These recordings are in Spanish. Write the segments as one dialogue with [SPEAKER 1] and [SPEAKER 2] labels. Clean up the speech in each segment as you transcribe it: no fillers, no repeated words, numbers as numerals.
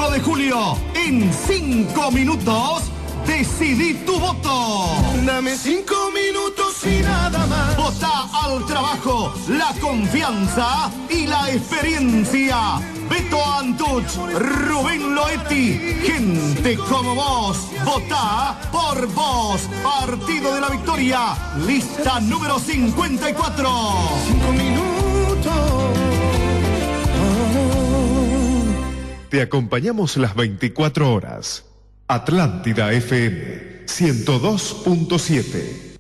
[SPEAKER 1] 5 de julio, en 5 minutos, decidí tu voto.
[SPEAKER 2] Dame 5 minutos y nada más.
[SPEAKER 1] Vota al trabajo, la confianza y la experiencia. Beto Antuch, Rubén Loetti, gente como vos. Vota por vos. Partido de la Victoria, lista número 54.
[SPEAKER 2] 5 minutos.
[SPEAKER 3] Te acompañamos las 24 horas. Atlántida FM 102.7.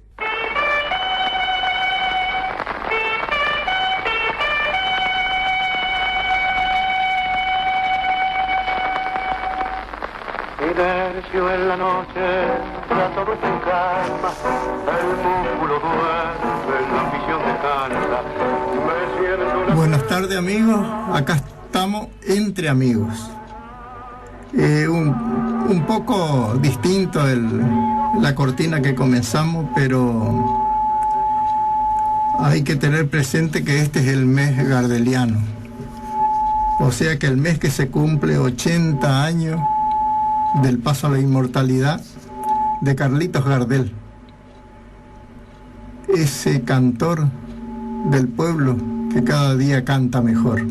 [SPEAKER 4] Silencio en la noche, ya todo está en calma, el músculo duerme, la ambición descansa, me siento...
[SPEAKER 5] Buenas tardes, amigos, acá estamos entre amigos. Un poco distinto la cortina que comenzamos, pero hay que tener presente que este es el mes gardeliano, o sea que el mes que se cumple 80 años del paso a la inmortalidad de Carlitos Gardel, ese cantor del pueblo que cada día canta mejor.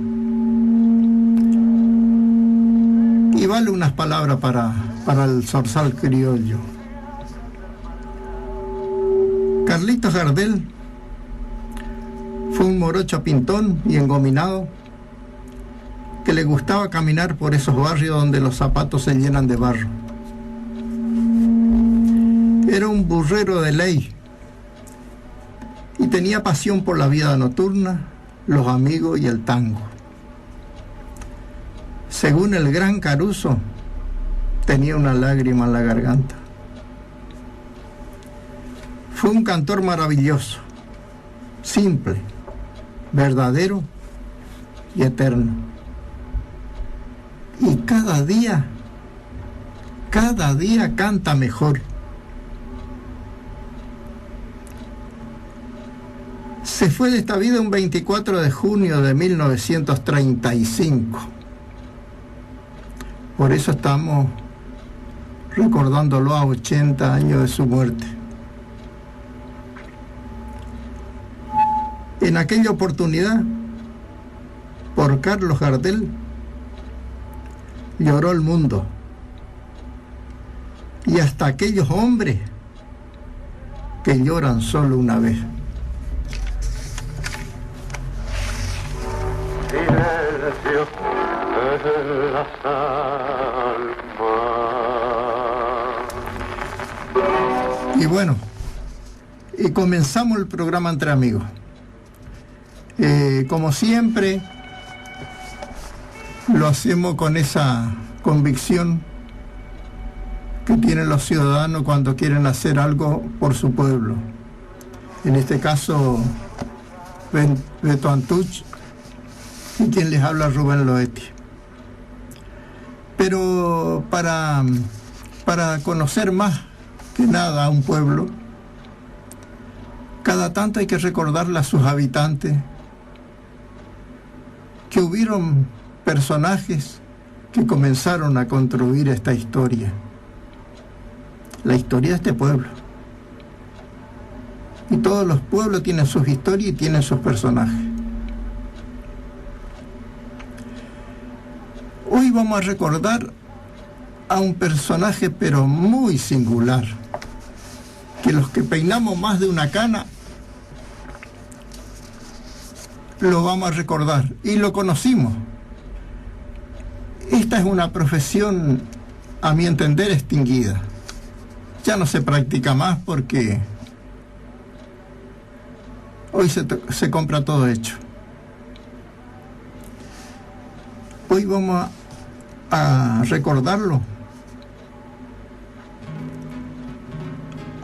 [SPEAKER 5] Y vale unas palabras para el zorzal criollo. Carlitos Gardel fue un morocho pintón y engominado que le gustaba caminar por esos barrios donde los zapatos se llenan de barro. Era un burrero de ley y tenía pasión por la vida nocturna, los amigos y el tango. Según el gran Caruso, tenía una lágrima en la garganta. Fue un cantor maravilloso, simple, verdadero y eterno. Y cada día canta mejor. Se fue de esta vida un 24 de junio de 1935. Por eso estamos recordándolo a 80 años de su muerte. En aquella oportunidad, por Carlos Gardel, lloró el mundo. Y hasta aquellos hombres que lloran solo una vez.
[SPEAKER 4] Silencio en las almas.
[SPEAKER 5] Y bueno, y comenzamos el programa Entre Amigos. Como siempre, lo hacemos con esa convicción que tienen los ciudadanos cuando quieren hacer algo por su pueblo. En este caso, Beto Antuch, y quien les habla, Rubén Loetti. Pero para conocer más que nada a un pueblo, cada tanto hay que recordarle a sus habitantes que hubieron personajes que comenzaron a construir esta historia, la historia de este pueblo. Y todos los pueblos tienen sus historias y tienen sus personajes. Hoy vamos a recordar a un personaje pero muy singular, que los que peinamos más de una cana lo vamos a recordar y lo conocimos. Esta es una profesión, a mi entender, extinguida. Ya no se practica más porque hoy se compra todo hecho. Hoy vamos a recordarlo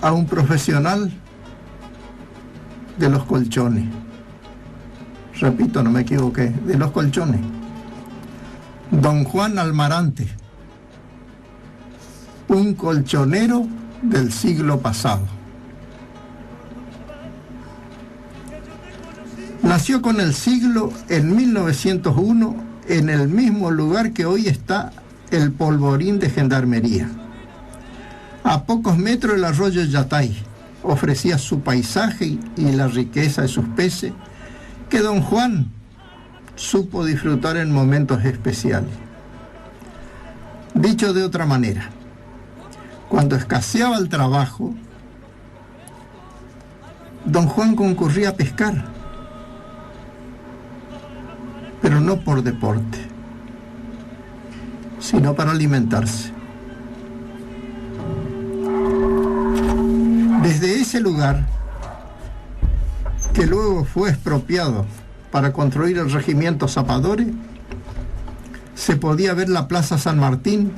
[SPEAKER 5] a un profesional de los colchones. Repito, no me equivoqué, de los colchones. Don Juan Almarante, un colchonero del siglo pasado. Nació con el siglo en 1901 en el mismo lugar que hoy está el polvorín de gendarmería. A pocos metros el arroyo Yatay ofrecía su paisaje y la riqueza de sus peces que don Juan supo disfrutar en momentos especiales. Dicho de otra manera, cuando escaseaba el trabajo, don Juan concurría a pescar, pero no por deporte, sino para alimentarse. Desde ese lugar, que luego fue expropiado para construir el regimiento Zapadores, se podía ver la Plaza San Martín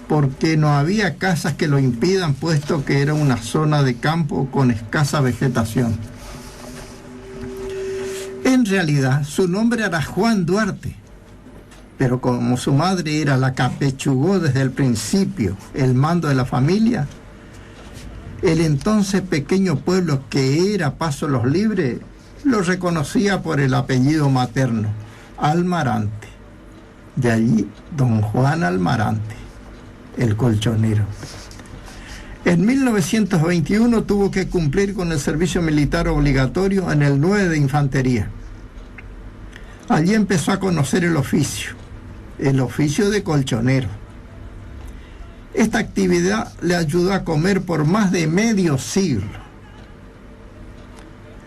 [SPEAKER 5] porque no había casas que lo impidan, puesto que era una zona de campo con escasa vegetación. En realidad, su nombre era Juan Duarte, pero como su madre era la que apechugó desde el principio el mando de la familia, el entonces pequeño pueblo que era Paso Los Libres lo reconocía por el apellido materno, Almarante. De allí, don Juan Almarante, el colchonero. En 1921 tuvo que cumplir con el servicio militar obligatorio en el 9 de Infantería. Allí empezó a conocer el oficio de colchonero. Esta actividad le ayudó a comer por más de medio siglo.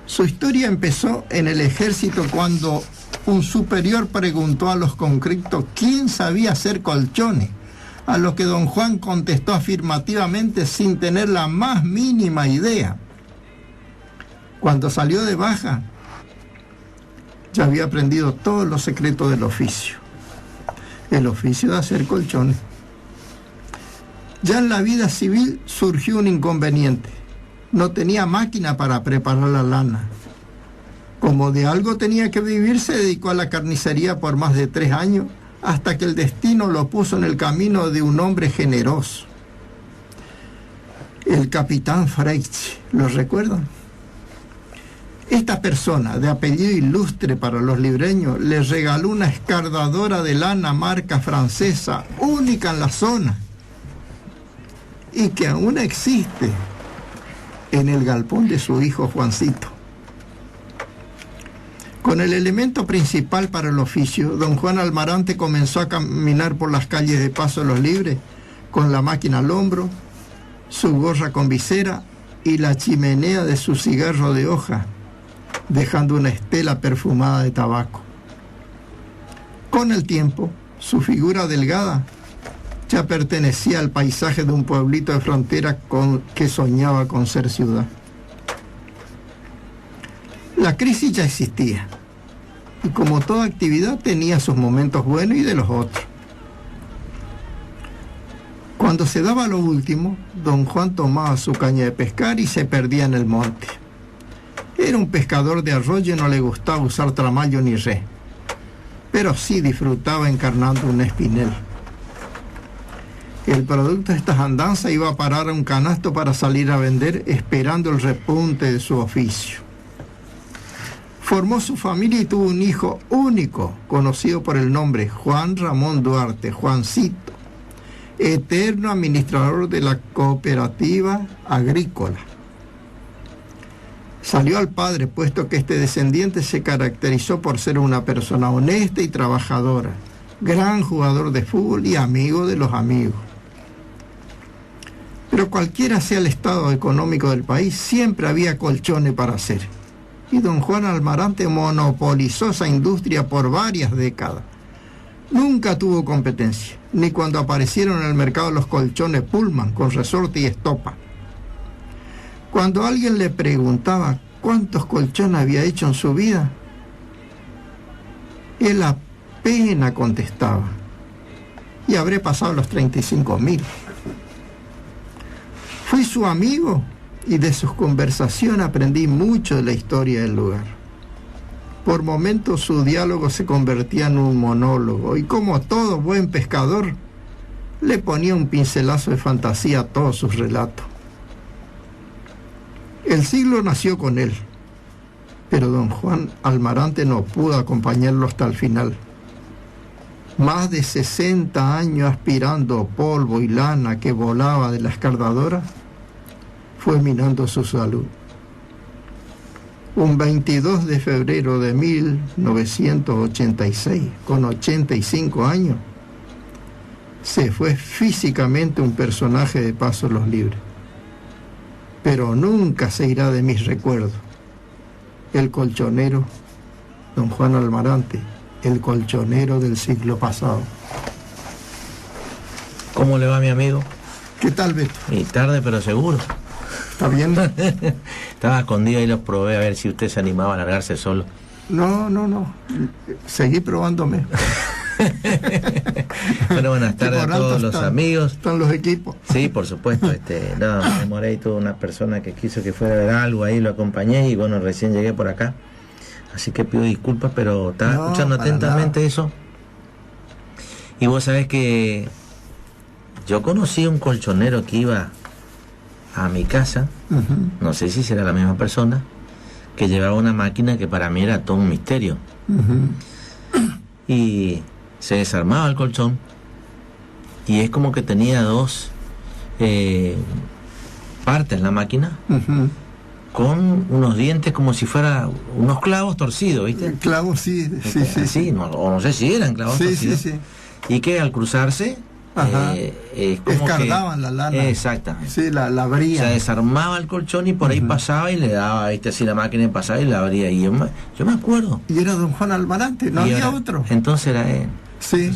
[SPEAKER 5] Su historia empezó en el ejército cuando un superior preguntó a los conscriptos quién sabía hacer colchones, a lo que don Juan contestó afirmativamente sin tener la más mínima idea. Cuando salió de baja, ya había aprendido todos los secretos del oficio, el oficio de hacer colchones. Ya en la vida civil surgió un inconveniente. No tenía máquina para preparar la lana. Como de algo tenía que vivir, se dedicó a la carnicería por más de 3 años, hasta que el destino lo puso en el camino de un hombre generoso, el capitán Freixi. ¿Lo recuerdan? Esta persona, de apellido ilustre para los libreños, le regaló una escardadora de lana marca francesa, única en la zona, y que aún existe en el galpón de su hijo Juancito. Con el elemento principal para el oficio, don Juan Almarante comenzó a caminar por las calles de Paso Los Libres con la máquina al hombro, su gorra con visera y la chimenea de su cigarro de hoja, dejando una estela perfumada de tabaco. Con el tiempo, su figura delgada ya pertenecía al paisaje de un pueblito de frontera que soñaba con ser ciudad. La crisis ya existía, y como toda actividad tenía sus momentos buenos y de los otros. Cuando se daba lo último, don Juan tomaba su caña de pescar y se perdía en el monte. Era un pescador de arroyo y no le gustaba usar tramallo ni red, pero sí disfrutaba encarnando un espinel. El producto de estas andanzas iba a parar a un canasto para salir a vender, esperando el repunte de su oficio. Formó su familia y tuvo un hijo único, conocido por el nombre Juan Ramón Duarte, Juancito, eterno administrador de la cooperativa agrícola. Salió al padre, puesto que este descendiente se caracterizó por ser una persona honesta y trabajadora, gran jugador de fútbol y amigo de los amigos. Pero cualquiera sea el estado económico del país, siempre había colchones para hacer. Y don Juan Almarante monopolizó esa industria por varias décadas. Nunca tuvo competencia, ni cuando aparecieron en el mercado los colchones Pullman con resorte y estopa. Cuando alguien le preguntaba cuántos colchones había hecho en su vida, él apenas contestaba: y habré pasado los 35.000. Fui su amigo y de sus conversaciones aprendí mucho de la historia del lugar. Por momentos su diálogo se convertía en un monólogo y, como todo buen pescador, le ponía un pincelazo de fantasía a todos sus relatos. El siglo nació con él, pero don Juan Almarante no pudo acompañarlo hasta el final. más de 60 años aspirando polvo y lana que volaba de la escardadora, fue minando su salud. Un 22 de febrero de 1986, con 85 años, se fue físicamente un personaje de Paso los Libres. Pero nunca se irá de mis recuerdos. El colchonero, don Juan Almarante, el colchonero del siglo pasado.
[SPEAKER 6] ¿Cómo le va, mi amigo?
[SPEAKER 5] ¿Qué tal, Beto?
[SPEAKER 6] Y tarde, pero seguro.
[SPEAKER 5] ¿Está bien?
[SPEAKER 6] Estaba escondido y los probé a ver si usted se animaba a largarse solo.
[SPEAKER 5] No. Seguí probándome.
[SPEAKER 6] Bueno, buenas tardes a todos los amigos.
[SPEAKER 5] Están los equipos.
[SPEAKER 6] Sí, por supuesto. No, me demoré y tuve una persona que quiso que fuera a ver algo ahí, lo acompañé y bueno, recién llegué por acá. Así que pido disculpas, pero estaba escuchando atentamente eso. Y vos sabés que yo conocí un colchonero que iba a mi casa, no sé si será la misma persona, que llevaba una máquina que para mí era todo un misterio. Y se desarmaba el colchón y es como que tenía dos partes la máquina, con unos dientes como si fuera unos clavos torcidos, ¿viste?
[SPEAKER 5] Clavos, sí.
[SPEAKER 6] No sé si eran clavos torcidos.
[SPEAKER 5] Sí.
[SPEAKER 6] Y que al cruzarse es como
[SPEAKER 5] escardaban la lana.
[SPEAKER 6] Exactamente.
[SPEAKER 5] Sí, la abrían.
[SPEAKER 6] Se desarmaba el colchón y por ahí pasaba y le daba, ¿viste? Así la máquina pasaba y la abría. Y yo me acuerdo.
[SPEAKER 5] Y era don Juan Almarante, no había otro.
[SPEAKER 6] Entonces era él.
[SPEAKER 5] Sí.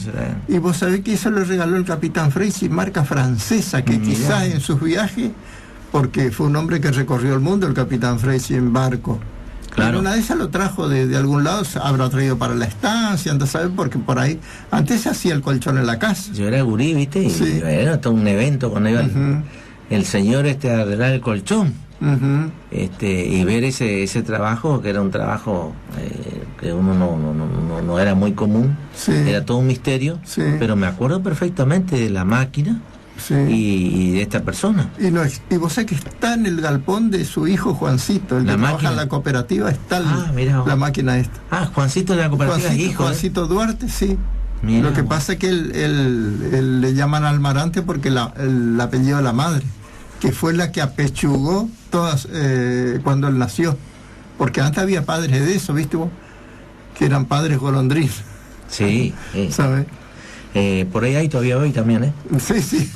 [SPEAKER 5] Y vos sabés que eso le regaló el capitán Freisy, marca francesa, que quizás en sus viajes, porque fue un hombre que recorrió el mundo, el capitán Freisy, en barco. Claro. Pero una de esas lo trajo de algún lado, habrá traído para la estancia, anda a saber, porque por ahí antes se hacía el colchón en la casa.
[SPEAKER 6] Yo era gurí, ¿viste? Y era todo un evento cuando iba el señor a arreglar el colchón. Y ver ese trabajo, que era un trabajo que uno no era muy común, era todo un misterio, pero me acuerdo perfectamente de la máquina. Y de esta persona.
[SPEAKER 5] Y vos sabés que está en el galpón de su hijo Juancito, el que trabaja en la cooperativa, está la máquina esta.
[SPEAKER 6] Juancito de la cooperativa, hijo.
[SPEAKER 5] Juancito Duarte, sí. Mirá, lo que pasa es que él le llaman Almarante porque el apellido de la madre, que fue la que apechugó todas cuando él nació. Porque antes había padres de eso, ¿viste vos? Que eran padres golondrines.
[SPEAKER 6] Sí.
[SPEAKER 5] ¿Sabes?
[SPEAKER 6] Por ahí hay todavía hoy también, ¿eh?
[SPEAKER 5] Sí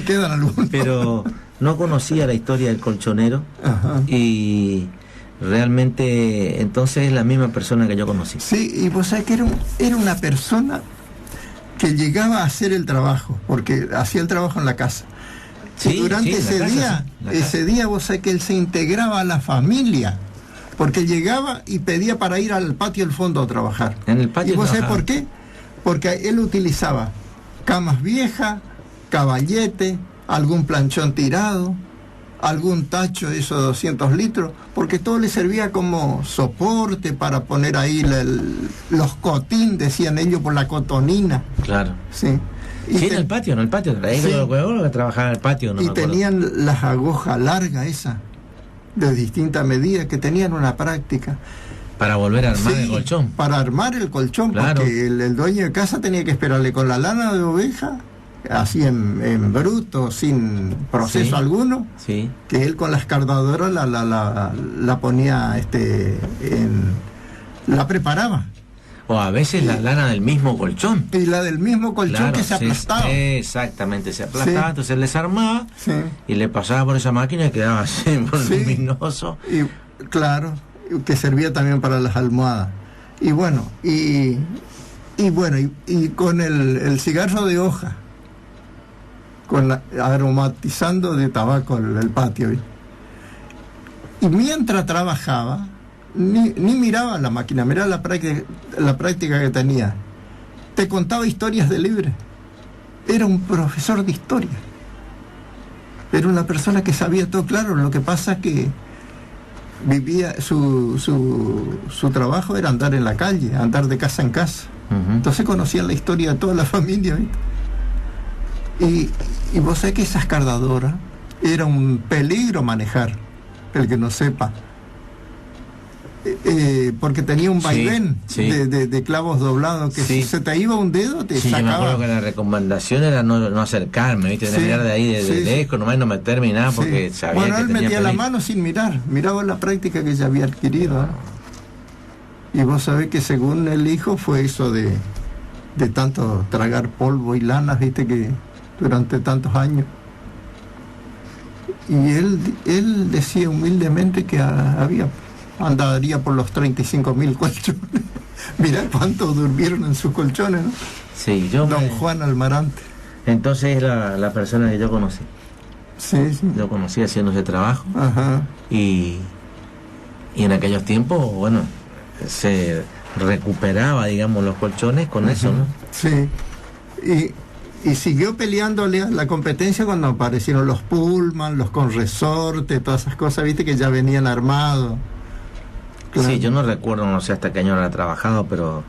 [SPEAKER 5] quedan algunos.
[SPEAKER 6] Pero no conocía la historia del colchonero. Y realmente entonces es la misma persona que yo conocí. Sí,
[SPEAKER 5] y vos sabés que era una persona que llegaba a hacer el trabajo, porque hacía el trabajo en la casa. Y durante ese día vos sabés que él se integraba a la familia, porque llegaba y pedía para ir al patio del fondo a trabajar.
[SPEAKER 6] En el patio.
[SPEAKER 5] ¿Y vos sabés por qué? Porque él utilizaba camas viejas, caballete, algún planchón tirado, algún tacho de esos 200 litros, porque todo le servía como soporte para poner ahí los cotín, decían ellos, por la cotonina.
[SPEAKER 6] Claro.
[SPEAKER 5] Sí.
[SPEAKER 6] En el patio, ahí los huevos que trabajaban en el patio.
[SPEAKER 5] Y tenían las agujas largas esas, de distintas medidas, que tenían una práctica.
[SPEAKER 6] Para volver a armar el colchón.
[SPEAKER 5] Para armar el colchón, claro. Porque el dueño de casa tenía que esperarle con la lana de oveja, así en bruto, sin proceso alguno, que él con la escardadora la ponía, la preparaba.
[SPEAKER 6] O a veces la lana del mismo colchón.
[SPEAKER 5] Y la del mismo colchón, claro, que se aplastaba.
[SPEAKER 6] Exactamente, se aplastaba, entonces él desarmaba y le pasaba por esa máquina y quedaba así voluminoso.
[SPEAKER 5] Y claro, que servía también para las almohadas. Y bueno, y con el cigarro de hoja, aromatizando de tabaco el patio. Y mientras trabajaba, ni miraba la máquina, miraba la práctica que tenía. Te contaba historias de libre. Era un profesor de historia. Era una persona que sabía todo claro. Lo que pasa es que vivía, su trabajo era andar en la calle, andar de casa en casa. Entonces conocían la historia de toda la familia, ¿viste? Y vos sabés que esa escardadora era un peligro manejar, el que no sepa. porque tenía un
[SPEAKER 6] Sí,
[SPEAKER 5] vaivén
[SPEAKER 6] sí.
[SPEAKER 5] de clavos doblados, que
[SPEAKER 6] Sí.
[SPEAKER 5] si se te iba un dedo te
[SPEAKER 6] Sí, yo me acuerdo
[SPEAKER 5] sacaba.
[SPEAKER 6] que la recomendación era no acercarme, ¿viste? De
[SPEAKER 5] Sí,
[SPEAKER 6] mirar de ahí de
[SPEAKER 5] sí,
[SPEAKER 6] lejos, nomás no meterme ni nada,
[SPEAKER 5] Sí.
[SPEAKER 6] porque sabía
[SPEAKER 5] Bueno,
[SPEAKER 6] que
[SPEAKER 5] él
[SPEAKER 6] tenía
[SPEAKER 5] metía la
[SPEAKER 6] peligro.
[SPEAKER 5] mano sin mirar, miraba la práctica que ya había adquirido. Y vos sabés que según el hijo fue eso de tanto tragar polvo y lanas, viste, que durante tantos años. Y él decía humildemente que andaría por los 35.000 colchones. Mirá cuántos durmieron en sus colchones, ¿no?
[SPEAKER 6] Sí, yo
[SPEAKER 5] Don
[SPEAKER 6] me-
[SPEAKER 5] Juan Almarante.
[SPEAKER 6] Entonces es la persona que yo conocí.
[SPEAKER 5] Sí, sí.
[SPEAKER 6] Yo conocí haciendo ese trabajo
[SPEAKER 5] Ajá.
[SPEAKER 6] y en aquellos tiempos, bueno, se recuperaba, digamos, los colchones con eso, ¿no?
[SPEAKER 5] Sí. Y siguió peleándole a la competencia cuando aparecieron los Pullman, los con resorte, todas esas cosas, viste, que ya venían armados. Claro.
[SPEAKER 6] Sí, yo no recuerdo, no sé hasta qué año habrá trabajado, pero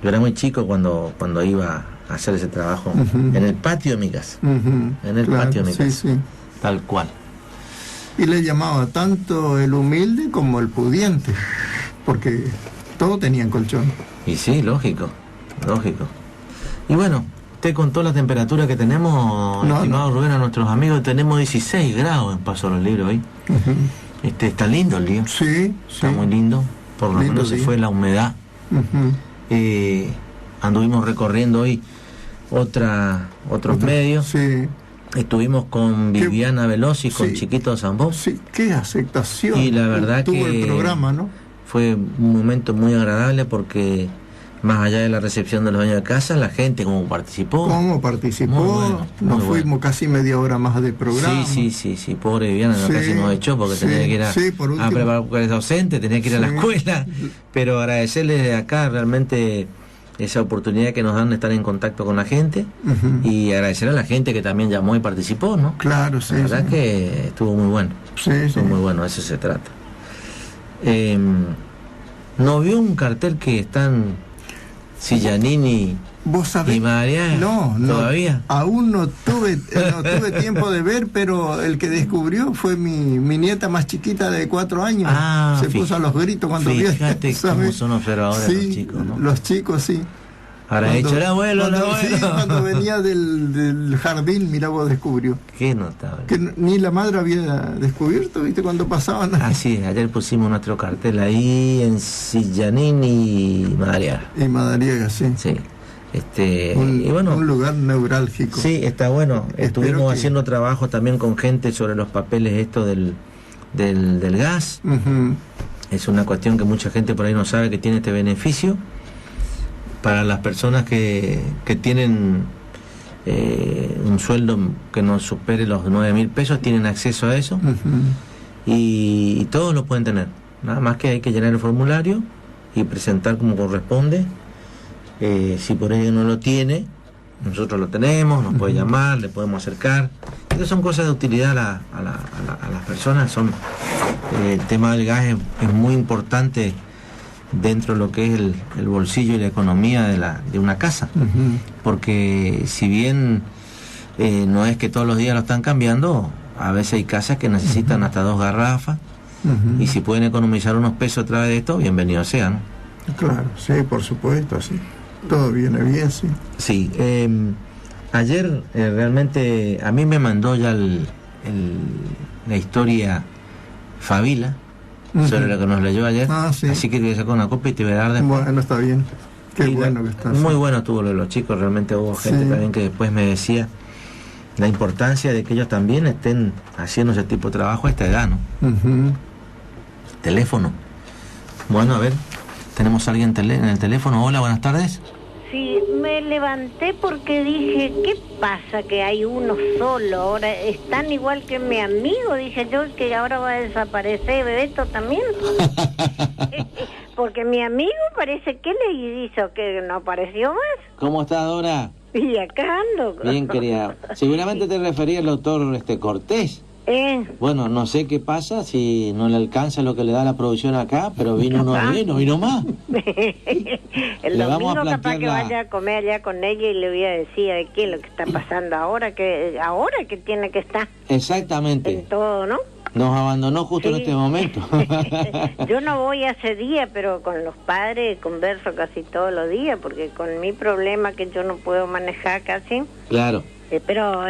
[SPEAKER 6] yo era muy chico cuando iba a hacer ese trabajo
[SPEAKER 5] Ujú.
[SPEAKER 6] en el patio de mi casa,
[SPEAKER 5] Ujú,
[SPEAKER 6] en el patio de mi
[SPEAKER 5] sí,
[SPEAKER 6] casa,
[SPEAKER 5] sí.
[SPEAKER 6] tal cual.
[SPEAKER 5] Y le llamaba tanto el humilde como el pudiente, porque todos tenían colchón.
[SPEAKER 6] Y sí, lógico. Y bueno, usted contó la temperatura que tenemos,
[SPEAKER 5] No,
[SPEAKER 6] estimado Rubén, a nuestros amigos, tenemos 16 grados en Paso de los Libros hoy.
[SPEAKER 5] Ujú.
[SPEAKER 6] Está lindo el día,
[SPEAKER 5] Sí,
[SPEAKER 6] está
[SPEAKER 5] sí.
[SPEAKER 6] muy lindo, por lo
[SPEAKER 5] Lindo
[SPEAKER 6] menos se
[SPEAKER 5] día.
[SPEAKER 6] fue la humedad.
[SPEAKER 5] Ujú.
[SPEAKER 6] Anduvimos recorriendo hoy otros medios,
[SPEAKER 5] Sí,
[SPEAKER 6] estuvimos con
[SPEAKER 5] Qué-
[SPEAKER 6] Viviana Veloz y con
[SPEAKER 5] sí.
[SPEAKER 6] Chiquito Zambó.
[SPEAKER 5] sí, qué aceptación
[SPEAKER 6] Y la verdad
[SPEAKER 5] tuvo
[SPEAKER 6] que
[SPEAKER 5] el programa, ¿no?
[SPEAKER 6] Fue un momento muy agradable porque más allá de la recepción de los dueños de casa, la gente como participó.
[SPEAKER 5] ¿Cómo participó?
[SPEAKER 6] Muy bueno,
[SPEAKER 5] Nos
[SPEAKER 6] muy
[SPEAKER 5] fuimos
[SPEAKER 6] bueno.
[SPEAKER 5] casi media hora más de programa.
[SPEAKER 6] Sí, pobre Viviana, no
[SPEAKER 5] Sí,
[SPEAKER 6] casi nos echó porque
[SPEAKER 5] sí,
[SPEAKER 6] tenía que ir a,
[SPEAKER 5] sí, por último.
[SPEAKER 6] a preparar porque es docente, tenía que ir a la
[SPEAKER 5] Sí.
[SPEAKER 6] escuela, pero agradecerles de acá realmente esa oportunidad que nos dan de estar en contacto con la gente
[SPEAKER 5] Ujú.
[SPEAKER 6] y agradecer a la gente que también llamó y participó, ¿no?
[SPEAKER 5] Claro, sí.
[SPEAKER 6] La verdad
[SPEAKER 5] sí.
[SPEAKER 6] que estuvo muy bueno,
[SPEAKER 5] Sí, sí.
[SPEAKER 6] estuvo muy bueno, de eso se trata. ¿No vio un cartel que están Sillanini
[SPEAKER 5] Vos sabés.
[SPEAKER 6] y María
[SPEAKER 5] No,
[SPEAKER 6] todavía?
[SPEAKER 5] aún no tuve tiempo de ver, pero el que descubrió fue mi nieta más chiquita de 4 años.
[SPEAKER 6] Ah,
[SPEAKER 5] Se puso a los gritos cuando vio.
[SPEAKER 6] fíjate cómo
[SPEAKER 5] ¿sabes?
[SPEAKER 6] son observadores
[SPEAKER 5] Sí,
[SPEAKER 6] los chicos, ¿no?
[SPEAKER 5] Los chicos, sí.
[SPEAKER 6] Habrá hecho el abuelo,
[SPEAKER 5] Sí, cuando venía del jardín, mira, vos descubrió.
[SPEAKER 6] Qué notable.
[SPEAKER 5] Que ni la madre había descubierto, ¿viste? Cuando pasaban.
[SPEAKER 6] Así es, ayer pusimos nuestro cartel ahí en Sillanini y Madariaga.
[SPEAKER 5] Y Madariaga, sí.
[SPEAKER 6] Sí.
[SPEAKER 5] Un,
[SPEAKER 6] Y bueno,
[SPEAKER 5] un lugar neurálgico.
[SPEAKER 6] sí, está bueno. Estuvimos
[SPEAKER 5] que-
[SPEAKER 6] haciendo trabajo también con gente sobre los papeles esto del gas.
[SPEAKER 5] Ujú.
[SPEAKER 6] Es una cuestión que mucha gente por ahí no sabe que tiene este beneficio. Para las personas que tienen un sueldo que no supere los 9.000 pesos, tienen acceso a eso.
[SPEAKER 5] Ujú.
[SPEAKER 6] Y todos lo pueden tener. Nada más que hay que llenar el formulario y presentar como corresponde. Si por ello no lo tiene, nosotros lo tenemos, nos puede llamar, le podemos acercar. Estas son cosas de utilidad a las personas. El tema del gas es muy importante dentro de lo que es el bolsillo y la economía de una casa.
[SPEAKER 5] Ujú.
[SPEAKER 6] Porque si bien no es que todos los días lo están cambiando, a veces hay casas que necesitan hasta 2 garrafas.
[SPEAKER 5] Ujú.
[SPEAKER 6] Y si pueden economizar unos pesos a través de esto, bienvenido sean.
[SPEAKER 5] Claro, sí, por supuesto, sí. Todo viene bien, sí.
[SPEAKER 6] Sí, ayer realmente a mí me mandó ya la historia Fabila sobre lo que nos leyó ayer.
[SPEAKER 5] Ah, sí.
[SPEAKER 6] Así que te voy a sacar una copia y te voy a dar después.
[SPEAKER 5] Bueno, está bien. Qué
[SPEAKER 6] Y
[SPEAKER 5] bueno que está.
[SPEAKER 6] Muy bueno estuvo lo de los chicos, realmente hubo gente
[SPEAKER 5] Sí.
[SPEAKER 6] también que después me decía la importancia de que ellos también estén haciendo ese tipo de trabajo a esta edad, ¿no?
[SPEAKER 5] Ujú.
[SPEAKER 6] Teléfono. Bueno, a ver, tenemos a alguien en el teléfono. Hola, buenas tardes.
[SPEAKER 7] Sí, me levanté porque dije, ¿qué pasa que hay uno solo? Ahora están igual que mi amigo, dije yo, que ahora va a desaparecer Bebeto también. Porque mi amigo parece que le hizo que no apareció más.
[SPEAKER 6] ¿Cómo estás, Dora?
[SPEAKER 7] Y acá ando.
[SPEAKER 6] Bien, querida. Seguramente te refería al doctor Cortés. Bueno, no sé qué pasa si no le alcanza lo que le da la producción acá, pero vino uno de no vino más.
[SPEAKER 7] El
[SPEAKER 6] Le vamos a
[SPEAKER 7] domingo capaz
[SPEAKER 6] plantear
[SPEAKER 7] que
[SPEAKER 6] la-
[SPEAKER 7] vaya a comer allá con ella y le voy a decir de qué es lo que está pasando ahora que tiene que estar
[SPEAKER 6] Exactamente.
[SPEAKER 7] en todo, ¿no?
[SPEAKER 6] Nos abandonó justo en
[SPEAKER 7] Sí.
[SPEAKER 6] este momento.
[SPEAKER 7] Yo no voy hace día, pero con los padres converso casi todos los días, porque con mi problema que yo no puedo manejar casi.
[SPEAKER 6] Claro.
[SPEAKER 7] Pero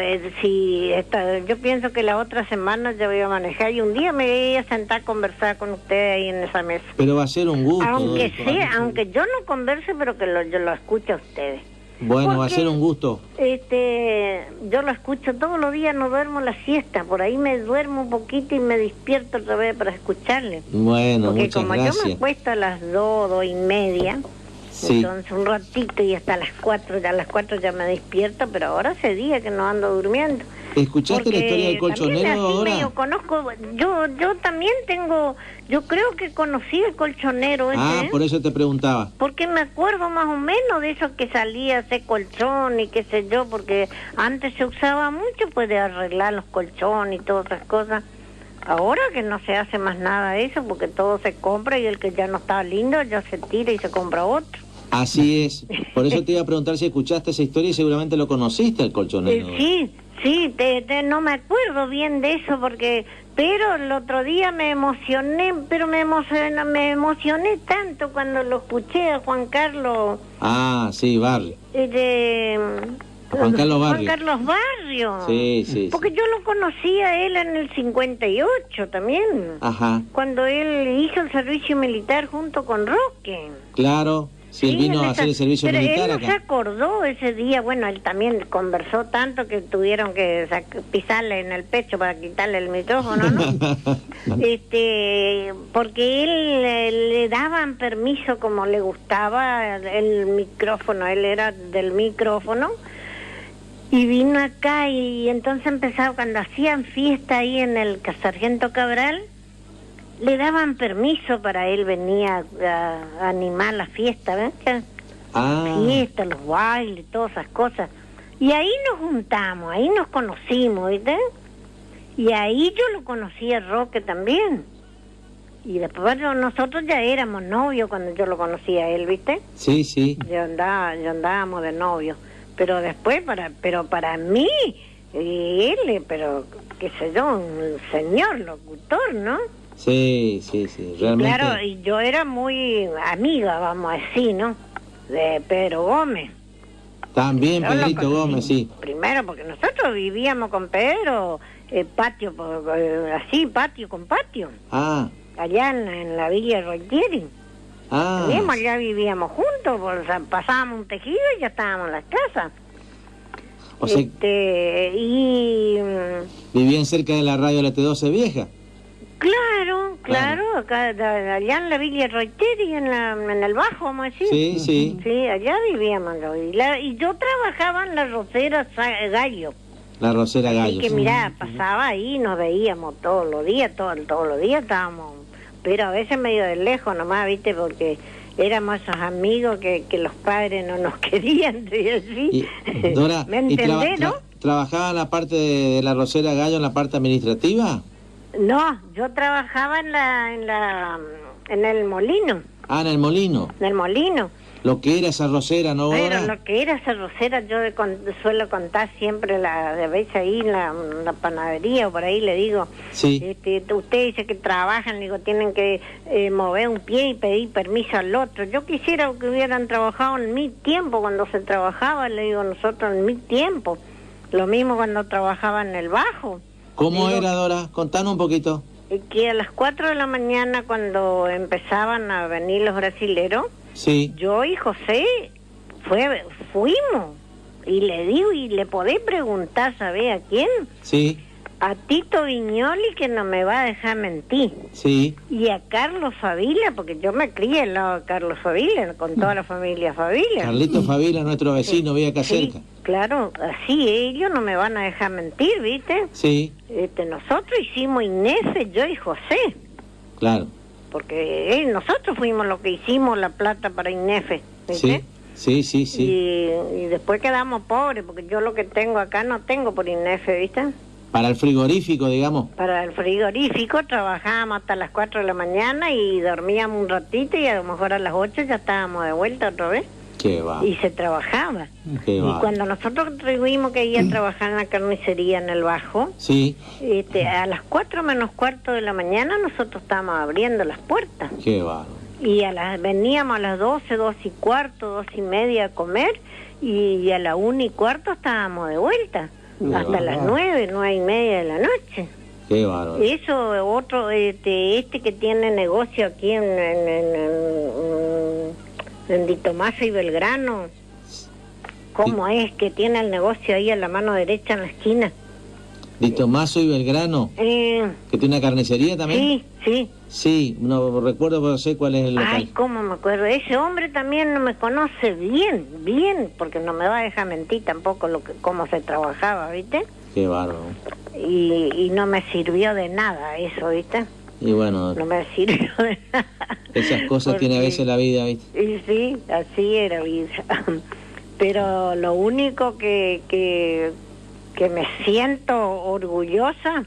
[SPEAKER 7] yo pienso que la otra semana ya voy a manejar y un día me voy a sentar a conversar con ustedes ahí en esa mesa.
[SPEAKER 6] Pero va a ser un gusto.
[SPEAKER 7] Aunque yo no converse, pero que yo lo escucho a ustedes.
[SPEAKER 6] Bueno, va a
[SPEAKER 7] Porque,
[SPEAKER 6] ser un gusto.
[SPEAKER 7] yo lo escucho todos los días, no duermo la siesta, por ahí me duermo un poquito y me despierto otra vez para escucharle.
[SPEAKER 6] Bueno,
[SPEAKER 7] Porque
[SPEAKER 6] muchas
[SPEAKER 7] como
[SPEAKER 6] gracias.
[SPEAKER 7] yo me acuesto a las 2:30,
[SPEAKER 6] Sí.
[SPEAKER 7] entonces un ratito y hasta las 4, ya a las 4 ya me despierto, pero ahora hace día que no ando durmiendo.
[SPEAKER 6] ¿Escuchaste la
[SPEAKER 7] Porque
[SPEAKER 6] historia del colchonero,
[SPEAKER 7] también así
[SPEAKER 6] Dora?
[SPEAKER 7] medio conozco, yo también tengo, yo creo que conocí el colchonero ese,
[SPEAKER 6] Ah, por eso te preguntaba.
[SPEAKER 7] porque me acuerdo más o menos de eso que salía ese colchón y qué sé yo, porque antes se usaba mucho pues de arreglar los colchones y todas esas cosas. Ahora que no se hace más nada de eso porque todo se compra y el que ya no está lindo ya se tira y se compra otro.
[SPEAKER 6] Así es. Por eso te iba a preguntar si escuchaste esa historia y seguramente lo conociste, el colchonero.
[SPEAKER 7] Sí, no me acuerdo bien de eso pero el otro día me emocioné, pero me emocioné tanto cuando lo escuché a Juan Carlos.
[SPEAKER 6] Ah, sí, Barrio. Juan Carlos Barrio.
[SPEAKER 7] Juan Carlos Barrio.
[SPEAKER 6] Sí.
[SPEAKER 7] Porque yo lo conocí a él en el 58 también.
[SPEAKER 6] Ajá,
[SPEAKER 7] Cuando él hizo el servicio militar junto con Roque.
[SPEAKER 6] claro. Si él vino
[SPEAKER 7] en
[SPEAKER 6] a hacer el servicio
[SPEAKER 7] pero
[SPEAKER 6] militar
[SPEAKER 7] él no se
[SPEAKER 6] acá.
[SPEAKER 7] acordó ese día, bueno, él también conversó tanto que tuvieron que pisarle en el pecho para quitarle el micrófono, ¿no? Porque él le daban permiso como le gustaba el micrófono, él era del micrófono, y vino acá y entonces empezaba, cuando hacían fiesta ahí en el Sargento Cabral, le daban permiso para él venir a animar la fiesta, ¿ves? Fiesta, los bailes, todas esas cosas. Y ahí nos juntamos, ahí nos conocimos, ¿viste? Y ahí yo lo conocí a Roque también. Y después nosotros ya éramos novios cuando yo lo conocí a él, ¿viste?
[SPEAKER 6] Sí.
[SPEAKER 7] Yo andábamos de novio. Pero después, para mí, pero qué sé yo, un señor locutor, ¿no?
[SPEAKER 6] Sí, realmente.
[SPEAKER 7] Claro, y yo era muy amiga, vamos a decir, ¿no? De Pedro Gómez.
[SPEAKER 6] También
[SPEAKER 7] Yo lo
[SPEAKER 6] Pedrito
[SPEAKER 7] conocí
[SPEAKER 6] Gómez, sí.
[SPEAKER 7] Primero, porque nosotros vivíamos con Pedro, patio con patio,
[SPEAKER 6] Ah,
[SPEAKER 7] allá en la Villa Roitieri. Mismo allá vivíamos juntos, o sea, pasábamos un tejido y ya estábamos en las casas.
[SPEAKER 6] O sea, ¿vivían cerca de la radio La T12 vieja?
[SPEAKER 7] Claro, acá, allá en la Villa Roitieri, en el Bajo, vamos a decir.
[SPEAKER 6] Sí.
[SPEAKER 7] Sí, allá vivíamos. Y yo trabajaba en la Rosera Gallo.
[SPEAKER 6] La Rosera Gallo.
[SPEAKER 7] Así que mirá, pasaba ahí, nos veíamos todos los días estábamos, pero a veces medio de lejos nomás, ¿viste? Porque éramos esos amigos que los padres no nos querían, y así.
[SPEAKER 6] Dora,
[SPEAKER 7] ¿Me entendés, no?
[SPEAKER 6] ¿trabajaba en la parte de la Rosera Gallo, en la parte administrativa?
[SPEAKER 7] No, yo trabajaba en el molino.
[SPEAKER 6] Ah, en el molino.
[SPEAKER 7] En el molino.
[SPEAKER 6] Lo que era esa rosera, ¿no,
[SPEAKER 7] Pero
[SPEAKER 6] Dora?
[SPEAKER 7] lo que era esa rosera, yo suelo contar siempre de vez ahí en la panadería o por ahí le digo,
[SPEAKER 6] Sí.
[SPEAKER 7] Usted dice que trabajan, digo, tienen que mover un pie y pedir permiso al otro. Yo quisiera que hubieran trabajado en mi tiempo, cuando se trabajaba, le digo nosotros, en mi tiempo. Lo mismo cuando trabajaba en el Bajo.
[SPEAKER 6] ¿Cómo era, Dora? Contanos un poquito.
[SPEAKER 7] Que a las 4 de la mañana, cuando empezaban a venir los brasileros,
[SPEAKER 6] Sí.
[SPEAKER 7] yo y José fuimos. Y le digo, y le podés preguntar, ¿sabés a quién?
[SPEAKER 6] Sí.
[SPEAKER 7] A Tito Viñoli, que no me va a dejar mentir.
[SPEAKER 6] Sí.
[SPEAKER 7] Y a Carlos Favila, porque yo me crié al lado de Carlos Favila, con toda la familia Favila.
[SPEAKER 6] Carlito Favila, nuestro vecino, vive acá
[SPEAKER 7] Sí,
[SPEAKER 6] cerca.
[SPEAKER 7] claro, así ellos no me van a dejar mentir, ¿viste?
[SPEAKER 6] Sí,
[SPEAKER 7] Nosotros hicimos Inés, yo y José.
[SPEAKER 6] claro.
[SPEAKER 7] Porque nosotros fuimos los que hicimos la plata para INEFE, ¿viste?
[SPEAKER 6] Sí.
[SPEAKER 7] Y después quedamos pobres, porque yo lo que tengo acá no tengo por INEFE, ¿viste?
[SPEAKER 6] Para el frigorífico, digamos.
[SPEAKER 7] Para el frigorífico trabajábamos hasta las 4 de la mañana y dormíamos un ratito y a lo mejor a las 8 ya estábamos de vuelta otra vez.
[SPEAKER 6] Qué va.
[SPEAKER 7] Y se trabajaba.
[SPEAKER 6] Qué
[SPEAKER 7] Y
[SPEAKER 6] va.
[SPEAKER 7] cuando nosotros tuvimos que ir a trabajar en la carnicería en el Bajo,
[SPEAKER 6] Sí,
[SPEAKER 7] a las 4 menos cuarto de la mañana nosotros estábamos abriendo las puertas.
[SPEAKER 6] qué va.
[SPEAKER 7] Y veníamos a las 12, 2 y cuarto, 2 y media a comer, y a la 1 y cuarto estábamos de vuelta. Hasta las 9, 9 y media de la noche.
[SPEAKER 6] Qué bárbaro.
[SPEAKER 7] Eso, otro, que tiene negocio aquí en Di Tomaso y Belgrano, ¿cómo es que tiene el negocio ahí a la mano derecha en la esquina?
[SPEAKER 6] Di Tomaso y Belgrano, que tiene una carnicería también.
[SPEAKER 7] Sí, sí.
[SPEAKER 6] Sí, no recuerdo, pero sé cuál es el local.
[SPEAKER 7] Ay, cómo me acuerdo. Ese hombre también no me conoce bien, porque no me va a dejar mentir tampoco cómo se trabajaba, ¿viste?
[SPEAKER 6] Qué bárbaro.
[SPEAKER 7] Y no me sirvió de nada eso, ¿viste?
[SPEAKER 6] Y bueno,
[SPEAKER 7] No me sirvió de nada.
[SPEAKER 6] esas cosas tiene a veces la vida, ¿viste?
[SPEAKER 7] Y sí, así era vida. Pero lo único que me siento orgullosa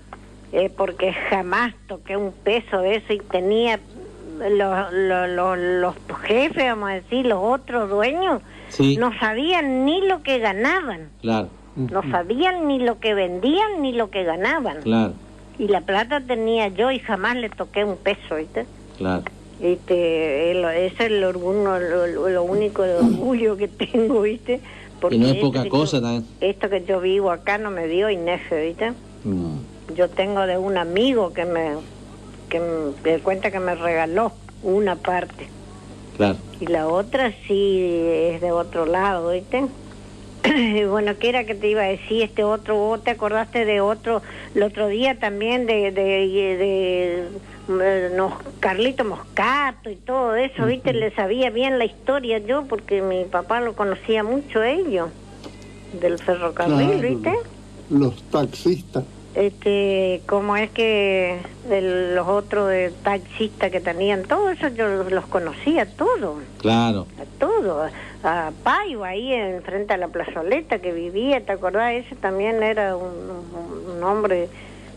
[SPEAKER 7] es porque jamás toqué un peso de eso y tenía los jefes, vamos a decir, los otros dueños,
[SPEAKER 6] Sí.
[SPEAKER 7] no sabían ni lo que ganaban.
[SPEAKER 6] Claro,
[SPEAKER 7] No sabían ni lo que vendían ni lo que ganaban.
[SPEAKER 6] claro,
[SPEAKER 7] Y la plata tenía yo y jamás le toqué un peso, ¿viste?
[SPEAKER 6] claro.
[SPEAKER 7] Ese es el orgullo, lo único de orgullo que tengo, ¿viste?
[SPEAKER 6] Y no es
[SPEAKER 7] esto
[SPEAKER 6] poca
[SPEAKER 7] que
[SPEAKER 6] cosa
[SPEAKER 7] yo-
[SPEAKER 6] también.
[SPEAKER 7] Esto que yo vivo acá no me dio INEFE, ¿viste? Yo tengo de un amigo que me cuenta que me regaló una parte.
[SPEAKER 6] Claro.
[SPEAKER 7] Y la otra sí es de otro lado, ¿viste? Bueno, ¿qué era que te iba a decir este otro? ¿Vos te acordaste de otro el otro día también de Carlito Moscato y todo eso, ¿viste? Le sabía bien la historia yo porque mi papá lo conocía mucho ellos del ferrocarril,
[SPEAKER 5] Claro.
[SPEAKER 7] ¿viste?
[SPEAKER 5] Los taxistas.
[SPEAKER 7] Cómo es que los otros de taxistas que tenían, todo eso yo los conocía, todo.
[SPEAKER 6] Claro.
[SPEAKER 7] A todo, a Paiva ahí enfrente a la plazoleta que vivía, ¿te acordás? Ese también era un hombre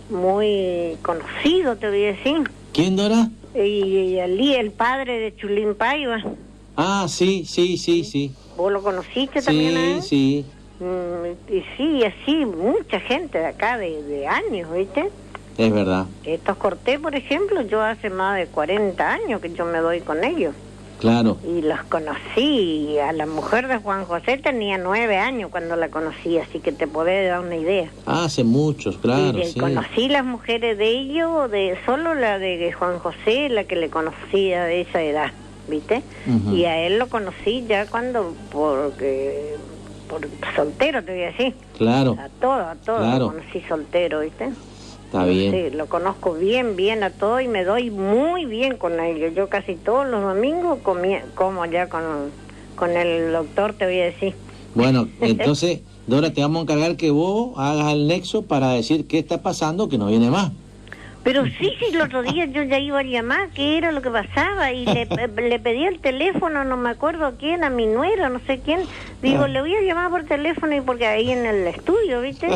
[SPEAKER 7] muy conocido, te voy a decir.
[SPEAKER 6] ¿Quién, Dora?
[SPEAKER 7] Y el padre de Chulín Paiva,
[SPEAKER 6] Ah, sí, sí, sí, sí.
[SPEAKER 7] ¿vos lo conociste también a
[SPEAKER 6] Sí,
[SPEAKER 7] él?
[SPEAKER 6] sí.
[SPEAKER 7] Y sí, así, mucha gente de acá de años, ¿viste?
[SPEAKER 6] Es verdad.
[SPEAKER 7] Estos Cortés, por ejemplo, yo hace más de 40 años que yo me doy con ellos.
[SPEAKER 6] Claro.
[SPEAKER 7] Y los conocí, a la mujer de Juan José tenía 9 años cuando la conocí, así que te podés dar una idea.
[SPEAKER 6] Ah, hace muchos, claro,
[SPEAKER 7] Y
[SPEAKER 6] sí.
[SPEAKER 7] conocí las mujeres de ellos, solo la de Juan José, la que le conocía de esa edad, ¿viste?
[SPEAKER 6] Ujú.
[SPEAKER 7] Y a él lo conocí ya por soltero, te voy a decir.
[SPEAKER 6] Claro,
[SPEAKER 7] A todos
[SPEAKER 6] Claro.
[SPEAKER 7] lo conocí soltero, ¿viste?
[SPEAKER 6] está bien.
[SPEAKER 7] Sí, lo conozco bien a todo y me doy muy bien con ellos. Yo casi todos los domingos como ya con el doctor, te voy a decir.
[SPEAKER 6] Bueno, entonces, Dora, te vamos a encargar que vos hagas el nexo para decir qué está pasando, que no viene más.
[SPEAKER 7] Pero sí, el otro día yo ya iba a llamar, qué era lo que pasaba, y le pedí el teléfono, no me acuerdo a quién, a mi nuera, no sé quién. Digo, le voy a llamar por teléfono y porque ahí en el estudio, ¿viste?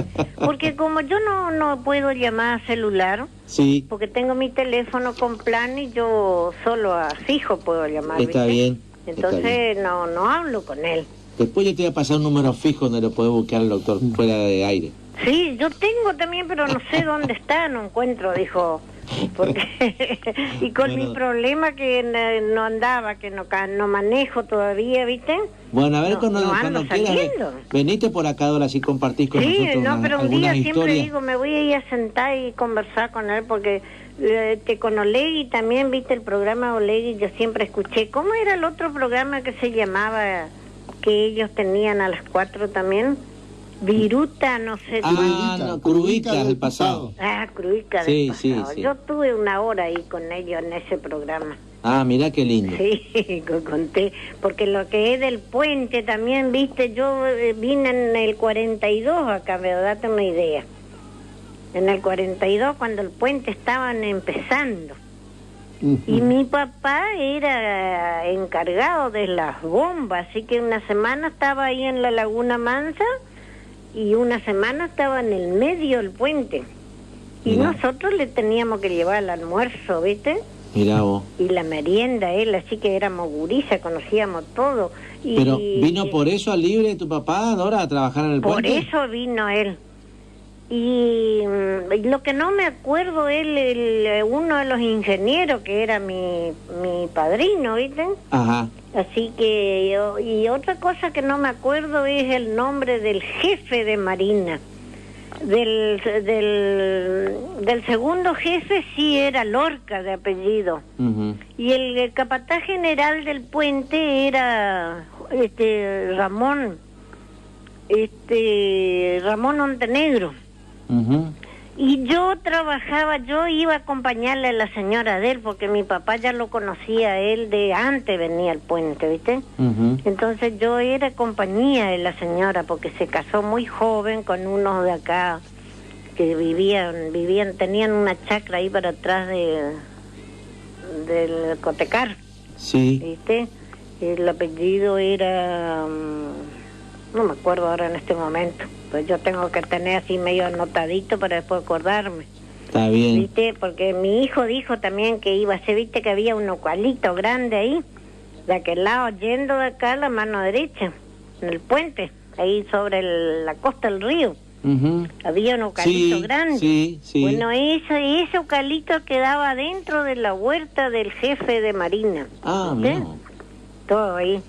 [SPEAKER 7] Porque como yo no puedo llamar a celular,
[SPEAKER 6] Sí,
[SPEAKER 7] porque tengo mi teléfono con plan y yo solo a fijo puedo llamar,
[SPEAKER 6] está
[SPEAKER 7] ¿viste?
[SPEAKER 6] bien. está bien.
[SPEAKER 7] Entonces no hablo con él.
[SPEAKER 6] Después yo te voy a pasar un número fijo donde lo puedes buscar al doctor fuera de aire.
[SPEAKER 7] Sí, yo tengo también, pero no sé dónde está, no encuentro, dijo. Porque y con
[SPEAKER 6] Bueno.
[SPEAKER 7] mi problema que no andaba, que no manejo todavía, ¿viste?
[SPEAKER 6] Bueno, a ver,
[SPEAKER 7] No,
[SPEAKER 6] cuando,
[SPEAKER 7] no
[SPEAKER 6] cuando
[SPEAKER 7] ando
[SPEAKER 6] quieras,
[SPEAKER 7] saliendo.
[SPEAKER 6] venite por acá, Dora, si compartís con
[SPEAKER 7] Sí,
[SPEAKER 6] nosotros
[SPEAKER 7] no, pero un
[SPEAKER 6] algunas
[SPEAKER 7] día siempre
[SPEAKER 6] historias.
[SPEAKER 7] digo, me voy a ir a sentar y conversar con él porque con Olegui también, ¿viste? El programa Olegui, yo siempre escuché. ¿Cómo era el otro programa que se llamaba, que ellos tenían a las 4 también? Viruta, no sé.
[SPEAKER 6] No, Cruica del pasado.
[SPEAKER 7] Cruica
[SPEAKER 6] Sí,
[SPEAKER 7] del
[SPEAKER 6] sí,
[SPEAKER 7] pasado.
[SPEAKER 6] sí.
[SPEAKER 7] Yo tuve una hora ahí con ellos en ese programa.
[SPEAKER 6] Ah, mirá qué lindo.
[SPEAKER 7] Sí, conté. Porque lo que es del puente también, viste, yo vine en el 42 acá, me date una idea. En el 42, cuando el puente estaban empezando. Y mi papá era encargado de las bombas, así que una semana estaba ahí en la Laguna Mansa y una semana estaba en el medio del puente. Y
[SPEAKER 6] Mirá.
[SPEAKER 7] nosotros le teníamos que llevar el almuerzo, ¿viste?
[SPEAKER 6] Mirá vos.
[SPEAKER 7] Y la merienda, él, así que éramos gurises, conocíamos todo. Y,
[SPEAKER 6] Pero ¿vino por eso al Libre tu papá, Dora, a trabajar en el puente?
[SPEAKER 7] Por eso vino él. Y lo que no me acuerdo, uno de los ingenieros, que era mi padrino, ¿viste?
[SPEAKER 6] Ajá.
[SPEAKER 7] Así que y otra cosa que no me acuerdo es el nombre del jefe de Marina. Del segundo jefe sí era Lorca de apellido.
[SPEAKER 6] Uh-huh.
[SPEAKER 7] Y el capataz general del puente era Ramón Montenegro.
[SPEAKER 6] Uh-huh.
[SPEAKER 7] Y yo iba a acompañarle a la señora de él, porque mi papá ya lo conocía a él de antes, venía al puente, ¿viste?
[SPEAKER 6] Uh-huh.
[SPEAKER 7] Entonces yo era compañía de la señora, porque se casó muy joven con unos de acá que tenían una chacra ahí para atrás del Cotecar.
[SPEAKER 6] Sí.
[SPEAKER 7] ¿Viste? El apellido era... no me acuerdo ahora en este momento. Pues yo tengo que tener así medio anotadito para después acordarme.
[SPEAKER 6] Está bien.
[SPEAKER 7] ¿Viste? Porque mi hijo dijo también que iba a ser, viste que había un eucalipto grande ahí, de aquel lado, yendo de acá a la mano derecha, en el puente, ahí sobre la costa del río.
[SPEAKER 6] Uh-huh.
[SPEAKER 7] Había un eucalipto grande.
[SPEAKER 6] Sí.
[SPEAKER 7] Bueno, ese eucalipto quedaba dentro de la huerta del jefe de Marina.
[SPEAKER 6] Ah,
[SPEAKER 7] ¿viste?
[SPEAKER 6] mira.
[SPEAKER 7] Todo ahí.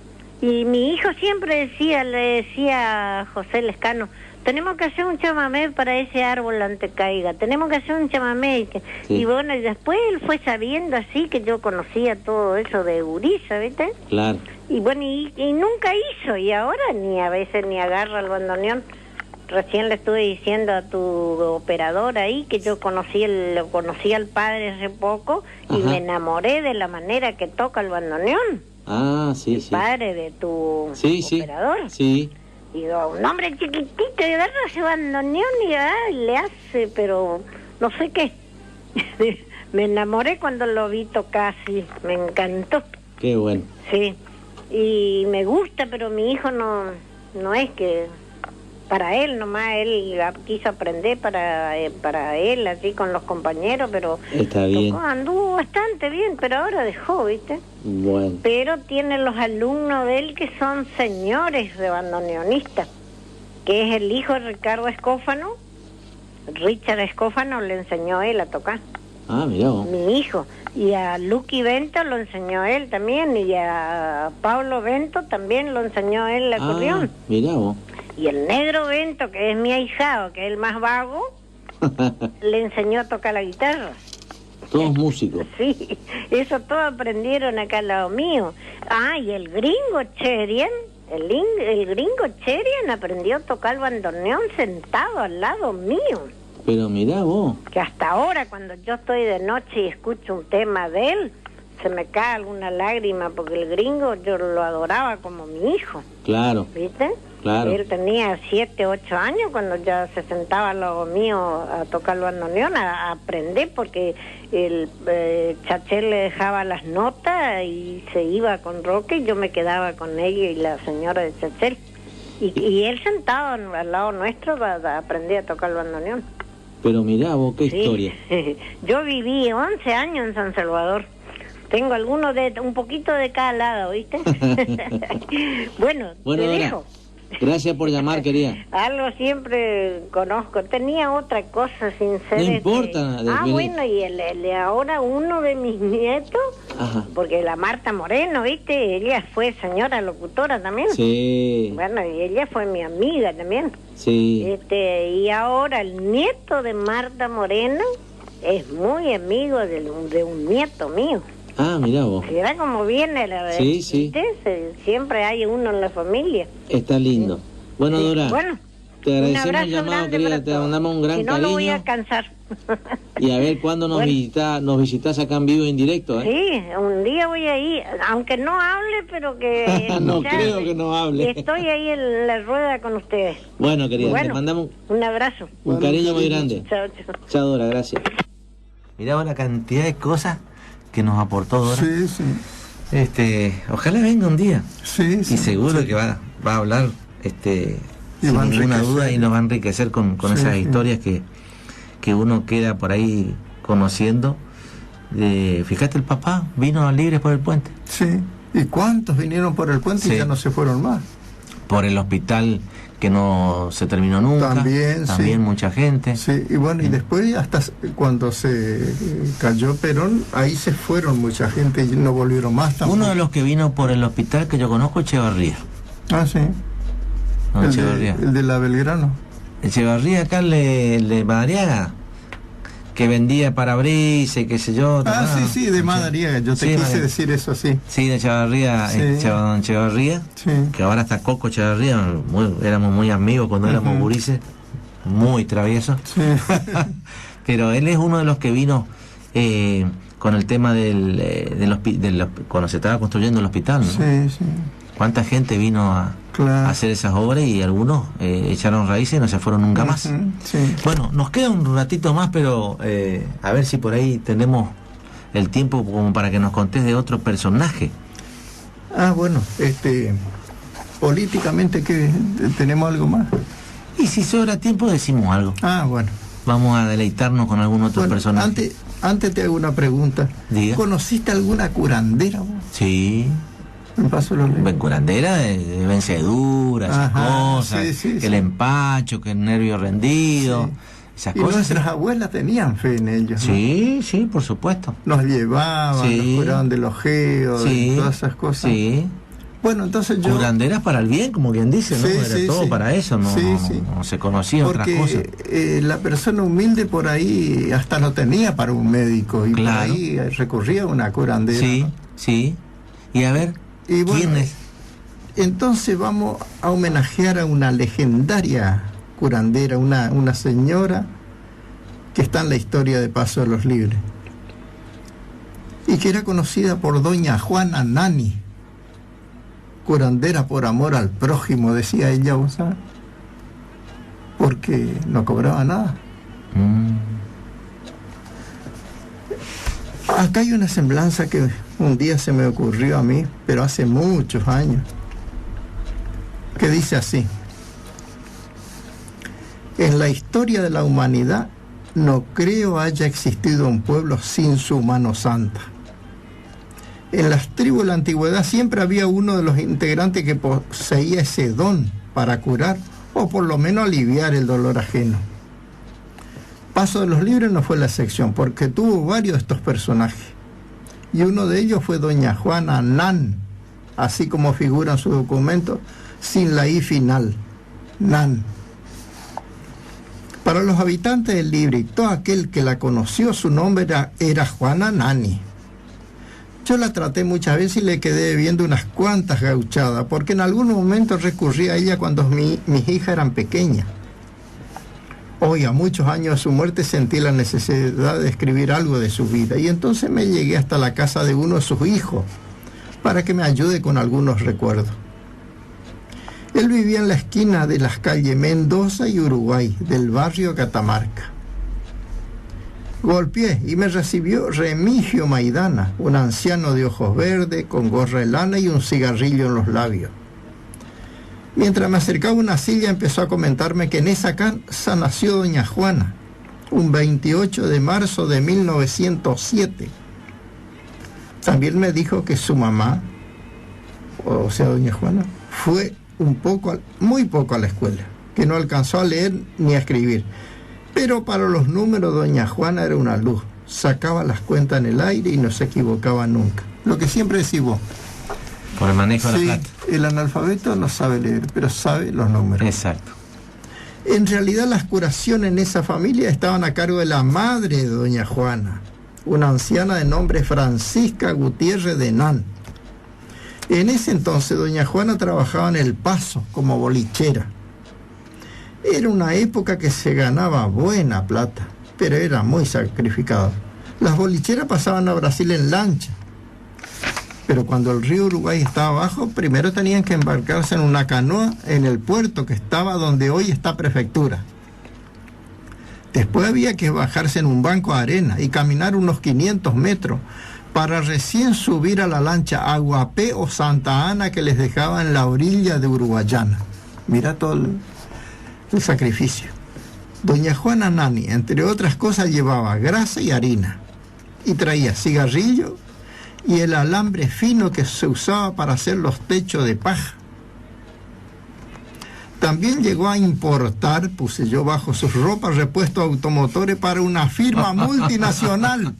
[SPEAKER 7] Y mi hijo siempre le decía a José Lescano, tenemos que hacer un chamamé para ese árbol antecaiga, tenemos que hacer un chamamé.
[SPEAKER 6] Sí.
[SPEAKER 7] Y bueno, y después él fue sabiendo así que yo conocía todo eso de gurisa, ¿viste?
[SPEAKER 6] Claro.
[SPEAKER 7] Y bueno, y nunca hizo, y ahora ni a veces ni agarra el bandoneón. Recién le estuve diciendo a tu operador ahí que yo lo conocí al padre hace poco. Ajá. Y me enamoré de la manera que toca el bandoneón.
[SPEAKER 6] Ah, sí, sí.
[SPEAKER 7] Padre de tu operador.
[SPEAKER 6] Sí.
[SPEAKER 7] Digo, un hombre chiquitito y agarra ese bandoneón y le hace, pero no sé qué. Me enamoré cuando lo vi tocar así, me encantó.
[SPEAKER 6] Qué bueno.
[SPEAKER 7] Sí, y me gusta, pero mi hijo no es que... Para él nomás, él quiso aprender para él, así con los compañeros, pero
[SPEAKER 6] está bien.
[SPEAKER 7] Anduvo bastante bien, pero ahora dejó, ¿viste?
[SPEAKER 6] Bueno.
[SPEAKER 7] Pero tiene los alumnos de él que son señores de bandoneonistas, que es el hijo de Ricardo Escófano. Richard Escófano le enseñó a él a tocar.
[SPEAKER 6] Ah, mirá vos.
[SPEAKER 7] Mi hijo. Y a Lucky Bento lo enseñó él también, y a Pablo Bento también lo enseñó él el acordeón.
[SPEAKER 6] Mirá vos.
[SPEAKER 7] Y el negro Bento, que es mi ahijado, que es el más vago, le enseñó a tocar la guitarra.
[SPEAKER 6] Todos músicos.
[SPEAKER 7] Sí, eso todo aprendieron acá al lado mío. Ah, y el gringo Cherian, el gringo Cherian aprendió a tocar el bandoneón sentado al lado mío.
[SPEAKER 6] Pero mirá vos.
[SPEAKER 7] Que hasta ahora, cuando yo estoy de noche y escucho un tema de él, se me cae alguna lágrima, porque el gringo yo lo adoraba como mi hijo.
[SPEAKER 6] Claro.
[SPEAKER 7] ¿Viste?
[SPEAKER 6] Claro.
[SPEAKER 7] Él tenía 7, 8 años cuando ya se sentaba al lado mío a tocar el bandoneón, a aprender, porque el Chachel le dejaba las notas y se iba con Roque, y yo me quedaba con ella y la señora de Chachel. Y él sentado al lado nuestro aprendía a tocar el bandoneón.
[SPEAKER 6] Pero mirá vos, qué
[SPEAKER 7] sí.
[SPEAKER 6] historia.
[SPEAKER 7] Yo viví 11 años en San Salvador. Tengo algunos un poquito de cada lado, ¿viste? Bueno, te dejo.
[SPEAKER 6] Gracias por llamar, querida.
[SPEAKER 7] Algo siempre conozco. Tenía otra cosa sin ser...
[SPEAKER 6] No importa.
[SPEAKER 7] Bueno, y ahora uno de mis nietos,
[SPEAKER 6] ajá,
[SPEAKER 7] porque la Marta Moreno, ¿viste? Ella fue señora locutora también.
[SPEAKER 6] Sí.
[SPEAKER 7] Bueno, y ella fue mi amiga también.
[SPEAKER 6] Sí.
[SPEAKER 7] Y ahora el nieto de Marta Moreno es muy amigo de un nieto mío.
[SPEAKER 6] Ah, mirá vos.
[SPEAKER 7] Era como viene la vez.
[SPEAKER 6] Sí, sí.
[SPEAKER 7] Siempre hay uno en la familia.
[SPEAKER 6] Está lindo. Bueno,
[SPEAKER 7] sí.
[SPEAKER 6] Dora.
[SPEAKER 7] Bueno,
[SPEAKER 6] te agradecemos el llamado, querida. Te mandamos un gran
[SPEAKER 7] cariño.
[SPEAKER 6] cariño.
[SPEAKER 7] No lo voy a cansar.
[SPEAKER 6] Y a ver cuándo nos visitas acá en vivo y en directo, ¿eh?
[SPEAKER 7] Sí, un día voy a ir, aunque no hable, pero que...
[SPEAKER 6] No creo que no hable.
[SPEAKER 7] Estoy ahí en la rueda con ustedes.
[SPEAKER 6] Bueno, querida, te mandamos
[SPEAKER 7] un abrazo.
[SPEAKER 6] Un cariño muy grande.
[SPEAKER 7] Chao, chao.
[SPEAKER 6] Chao, Dora, gracias. Mirá la cantidad de cosas que nos aportó Dora.
[SPEAKER 5] Sí, sí.
[SPEAKER 6] Ojalá venga un día.
[SPEAKER 5] Sí, sí.
[SPEAKER 6] Y seguro que va a hablar sin ninguna duda, y nos va a enriquecer con esas historias que uno queda por ahí conociendo Fíjate, el papá vino a Libres por el puente.
[SPEAKER 5] Sí. ¿Y cuántos vinieron por el puente y ya no se fueron más?
[SPEAKER 6] Por el hospital que no se terminó nunca. También sí. Mucha gente.
[SPEAKER 5] Sí, y bueno, y después hasta cuando se cayó Perón, ahí se fueron mucha gente y no volvieron más tampoco.
[SPEAKER 6] Uno de los que vino por el hospital que yo conozco es Echevarría.
[SPEAKER 5] Ah, sí.
[SPEAKER 6] No,
[SPEAKER 5] el de la Belgrano.
[SPEAKER 6] Echevarría acá, el de Madariaga, que vendía parabrisas, qué sé yo.
[SPEAKER 5] Sí, de Madariaga, yo te quise decir eso, sí.
[SPEAKER 6] Sí, de Echevarría, Echevarría, que ahora está Coco Echevarría, éramos muy amigos cuando éramos gurises, muy traviesos. Sí. Pero él es uno de los que vino con el tema cuando se estaba construyendo el hospital, ¿no?
[SPEAKER 5] Sí. ¿Cuánta
[SPEAKER 6] gente vino a hacer esas obras y algunos echaron raíces y no se fueron nunca más?
[SPEAKER 5] Sí.
[SPEAKER 6] Bueno, nos queda un ratito más, pero a ver si por ahí tenemos el tiempo como para que nos contés de otro personaje.
[SPEAKER 5] Bueno, políticamente, ¿qué tenemos algo más?
[SPEAKER 6] Y si sobra tiempo decimos algo.
[SPEAKER 5] Bueno.
[SPEAKER 6] Vamos a deleitarnos con algún otro personaje.
[SPEAKER 5] Antes te hago una pregunta.
[SPEAKER 6] Diga.
[SPEAKER 5] ¿Conociste alguna curandera vos?
[SPEAKER 6] Sí. Curandera de vencedura, esas cosas, que el empacho, que el nervio rendido, esas cosas.
[SPEAKER 5] Y nuestras abuelas tenían fe en ellos.
[SPEAKER 6] Sí, por supuesto.
[SPEAKER 5] Nos llevaban, nos curaban del ojeo, de todas esas cosas.
[SPEAKER 6] Sí.
[SPEAKER 5] Bueno, entonces yo...
[SPEAKER 6] Curanderas para el bien, como quien dice, ¿no? Era todo para eso, no se conocía otra cosa.
[SPEAKER 5] Porque la persona humilde por ahí hasta no tenía para un médico, y por ahí recurría a una curandera.
[SPEAKER 6] Sí. Y a ver...
[SPEAKER 5] Y bueno,
[SPEAKER 6] ¿quién es?
[SPEAKER 5] Entonces vamos a homenajear a una legendaria curandera, una señora que está en la historia de Paso de los Libres y que era conocida por doña Juana Nani, curandera por amor al prójimo, decía ella, ¿vos sabés? Porque no cobraba nada. Acá hay una semblanza que un día se me ocurrió a mí, pero hace muchos años, que dice así: en la historia de la humanidad no creo haya existido un pueblo sin su mano santa. En las tribus de la antigüedad siempre había uno de los integrantes que poseía ese don para curar o por lo menos aliviar el dolor ajeno. Paso de los Libres no fue la excepción, porque tuvo varios de estos personajes. Y uno de ellos fue doña Juana Nan, así como figura en su documento, sin la I final, Nan. Para los habitantes del Libre y todo aquel que la conoció, su nombre era Juana Nani. Yo la traté muchas veces y le quedé viendo unas cuantas gauchadas, porque en algún momento recurrí a ella cuando mis hijas eran pequeñas. Hoy, a muchos años de su muerte, sentí la necesidad de escribir algo de su vida, y entonces me llegué hasta la casa de uno de sus hijos para que me ayude con algunos recuerdos. Él vivía en la esquina de las calles Mendoza y Uruguay, del barrio Catamarca. Golpeé y me recibió Remigio Maidana, un anciano de ojos verdes, con gorra de lana y un cigarrillo en los labios. Mientras me acercaba a una silla, empezó a comentarme que en esa casa nació doña Juana, un 28 de marzo de 1907. También me dijo que su mamá, o sea, doña Juana, fue muy poco a la escuela, que no alcanzó a leer ni a escribir. Pero para los números doña Juana era una luz, sacaba las cuentas en el aire y no se equivocaba nunca. Lo que siempre decís vos.
[SPEAKER 6] Por el manejo de la plata.
[SPEAKER 5] El analfabeto no sabe leer, pero sabe los números.
[SPEAKER 6] Exacto.
[SPEAKER 5] En realidad las curaciones en esa familia estaban a cargo de la madre de doña Juana, una anciana de nombre Francisca Gutiérrez de Nan. En ese entonces doña Juana trabajaba en El Paso como bolichera. Era una época que se ganaba buena plata, pero era muy sacrificado. Las bolicheras pasaban a Brasil en lancha, pero cuando el río Uruguay estaba abajo, primero tenían que embarcarse en una canoa en el puerto que estaba donde hoy está prefectura. Después había que bajarse en un banco de arena y caminar unos 500 metros para recién subir a la lancha Aguapé o Santa Ana que les dejaba en la orilla de Uruguayana. Mira todo el sacrificio. Doña Juana Nani, entre otras cosas, llevaba grasa y harina. y traía cigarrillo y el alambre fino que se usaba para hacer los techos de paja. También llegó a importar, puse yo bajo sus ropas, repuestos automotores para una firma multinacional.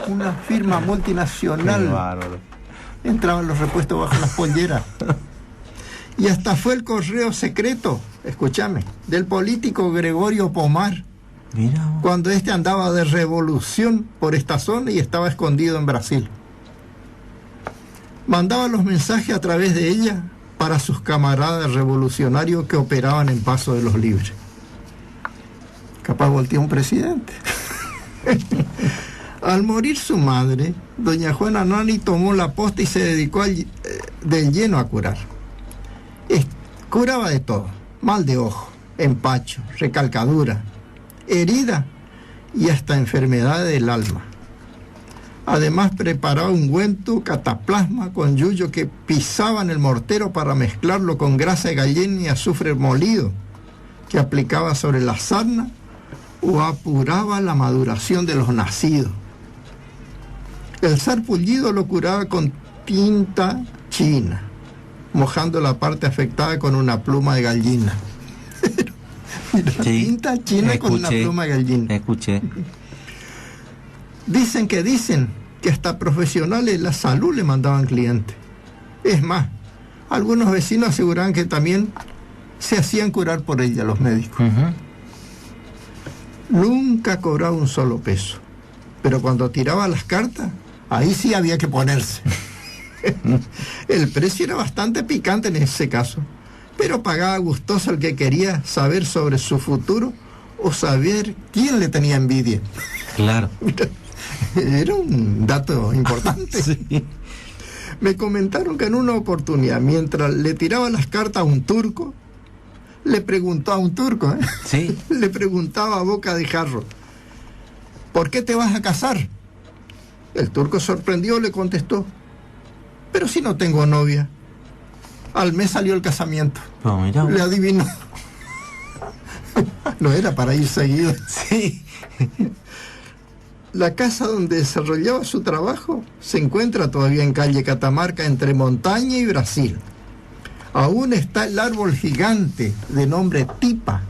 [SPEAKER 5] Una firma multinacional.
[SPEAKER 6] Qué bárbaro.
[SPEAKER 5] Entraban los repuestos bajo las polleras. Y hasta fue el correo secreto, escúchame, del político Gregorio Pomar.
[SPEAKER 6] Mira vos.
[SPEAKER 5] Cuando este andaba de revolución por esta zona y estaba escondido en Brasil. Mandaba los mensajes a través de ella para sus camaradas revolucionarios que operaban en Paso de los Libres. Capaz volteó un presidente. Al morir su madre, doña Juana Nani tomó la posta y se dedicó de lleno a curar. Curaba de todo: mal de ojo, empacho, recalcadura, herida y hasta enfermedad del alma. Además preparaba ungüento cataplasma con yuyo que pisaba en el mortero para mezclarlo con grasa de gallina y azufre molido, que aplicaba sobre la sarna o apuraba la maduración de los nacidos. El sarpullido lo curaba con tinta china, mojando la parte afectada con una pluma de gallina. Mira,
[SPEAKER 6] Sí,
[SPEAKER 5] tinta china con una pluma de gallina.
[SPEAKER 6] Escuché.
[SPEAKER 5] Dicen que hasta profesionales de la salud le mandaban clientes. Es más, algunos vecinos aseguraban que también se hacían curar por ella los médicos. Nunca cobraba un solo peso, pero cuando tiraba las cartas, ahí sí había que ponerse. El precio era bastante picante en ese caso, pero pagaba gustoso al que quería saber sobre su futuro o saber quién le tenía envidia.
[SPEAKER 6] Claro.
[SPEAKER 5] Era un dato importante.
[SPEAKER 6] Sí.
[SPEAKER 5] Me comentaron que en una oportunidad, mientras le tiraba las cartas a un turco, le preguntó a un turco,
[SPEAKER 6] Sí.
[SPEAKER 5] le preguntaba a boca de jarro: ¿por qué te vas a casar? El turco sorprendido le contestó: pero si no tengo novia. Al mes salió el casamiento.
[SPEAKER 6] No, mira vos.
[SPEAKER 5] Le adivinó. No era para ir seguido.
[SPEAKER 6] Sí.
[SPEAKER 5] La casa donde desarrollaba su trabajo se encuentra todavía en calle Catamarca, entre Montaña y Brasil. Aún está el árbol gigante de nombre Tipa,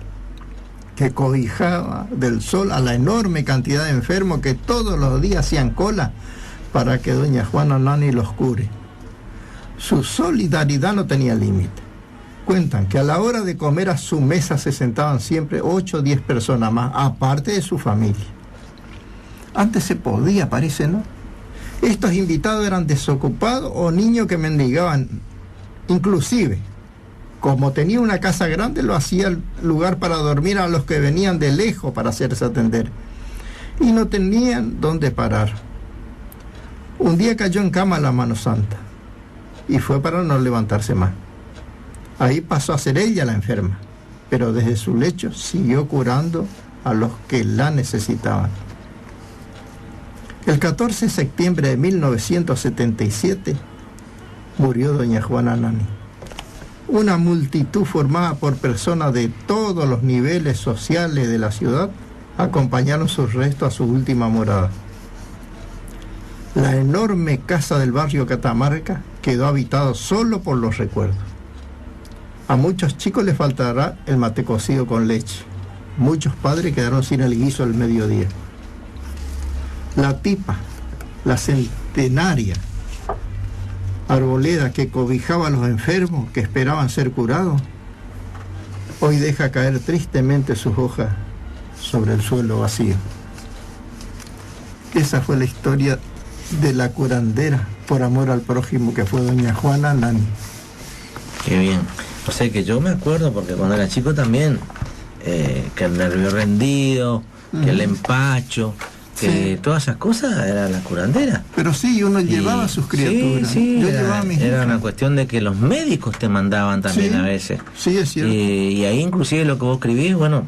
[SPEAKER 5] que cobijaba del sol a la enorme cantidad de enfermos que todos los días hacían cola para que doña Juana Nani los cure. Su solidaridad no tenía límite. Cuentan que a la hora de comer a su mesa se sentaban siempre 8 o 10 personas más, aparte de su familia. Antes se podía, parece, ¿no? Estos invitados eran desocupados o niños que mendigaban. Inclusive, como tenía una casa grande, lo hacía el lugar para dormir a los que venían de lejos para hacerse atender. Y no tenían dónde parar. Un día cayó en cama la mano santa y fue para no levantarse más. Ahí pasó a ser ella la enferma, pero desde su lecho siguió curando a los que la necesitaban. El 14 de septiembre de 1977 murió doña Juana Nani. Una multitud formada por personas de todos los niveles sociales de la ciudad acompañaron sus restos a su última morada. La enorme casa del barrio Catamarca quedó habitada solo por los recuerdos. A muchos chicos les faltará el mate cocido con leche. Muchos padres quedaron sin el guiso del mediodía. La Tipa, la centenaria arboleda que cobijaba a los enfermos que esperaban ser curados, hoy deja caer tristemente sus hojas sobre el suelo vacío. Esa fue la historia de la curandera por amor al prójimo que fue doña Juana Nani.
[SPEAKER 6] Qué bien. O sea que yo me acuerdo, porque cuando era chico también, que el nervio rendido, que el empacho, que todas esas cosas era la curandera.
[SPEAKER 5] Pero sí, uno llevaba a sus criaturas.
[SPEAKER 6] Sí,
[SPEAKER 5] yo
[SPEAKER 6] era,
[SPEAKER 5] llevaba a mis
[SPEAKER 6] era
[SPEAKER 5] hijas.
[SPEAKER 6] una cuestión de que los médicos te mandaban también
[SPEAKER 5] Sí,
[SPEAKER 6] a veces.
[SPEAKER 5] Sí, es cierto.
[SPEAKER 6] Y ahí inclusive lo que vos escribís, bueno,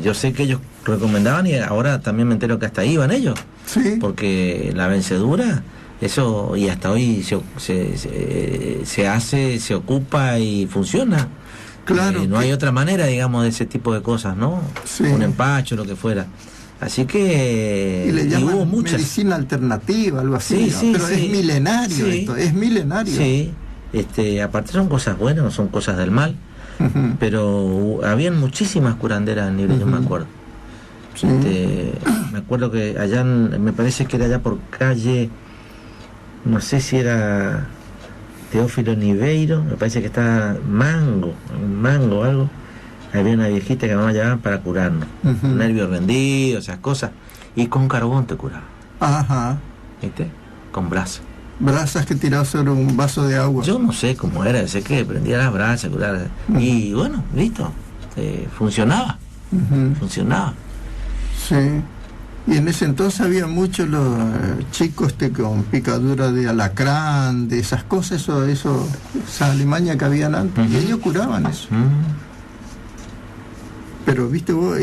[SPEAKER 6] yo sé que ellos recomendaban y ahora también me entero que hasta ahí iban ellos.
[SPEAKER 5] Sí.
[SPEAKER 6] Porque la vencedura, eso, y hasta hoy se hace, se ocupa y funciona.
[SPEAKER 5] Claro.
[SPEAKER 6] No hay otra manera, digamos, de ese tipo de cosas, ¿no?
[SPEAKER 5] Sí.
[SPEAKER 6] Un empacho, lo que fuera. Así que
[SPEAKER 5] Y le llaman
[SPEAKER 6] hubo muchas.
[SPEAKER 5] medicina alternativa, algo así.
[SPEAKER 6] Sí, sí,
[SPEAKER 5] pero
[SPEAKER 6] sí.
[SPEAKER 5] es milenario
[SPEAKER 6] Sí.
[SPEAKER 5] esto, es milenario.
[SPEAKER 6] Sí, aparte son cosas buenas, no son cosas del mal,
[SPEAKER 5] Ujú.
[SPEAKER 6] pero habían muchísimas curanderas en Libre, yo me
[SPEAKER 5] Ujú.
[SPEAKER 6] acuerdo.
[SPEAKER 5] Sí.
[SPEAKER 6] Me acuerdo que allá, me parece que era allá por calle, no sé si era Teófilo Niveiro, me parece que estaba Mango algo. Había una viejita que mamá llevaban para curarnos,
[SPEAKER 5] Ujú.
[SPEAKER 6] nervios rendidos, esas cosas, y con carbón te curaba,
[SPEAKER 5] Ajá.
[SPEAKER 6] ¿viste? Con brasa.
[SPEAKER 5] Brasas que tiraba sobre un vaso de agua.
[SPEAKER 6] Yo no sé cómo era, sé que prendía las brasas, curaba, y bueno, listo, funcionaba.
[SPEAKER 5] Ujú. Sí. Y en ese entonces había muchos los chicos con picadura de alacrán, de esas cosas, esa alimaña que habían antes.
[SPEAKER 6] Ujú.
[SPEAKER 5] Y ellos curaban eso. Pero viste vos,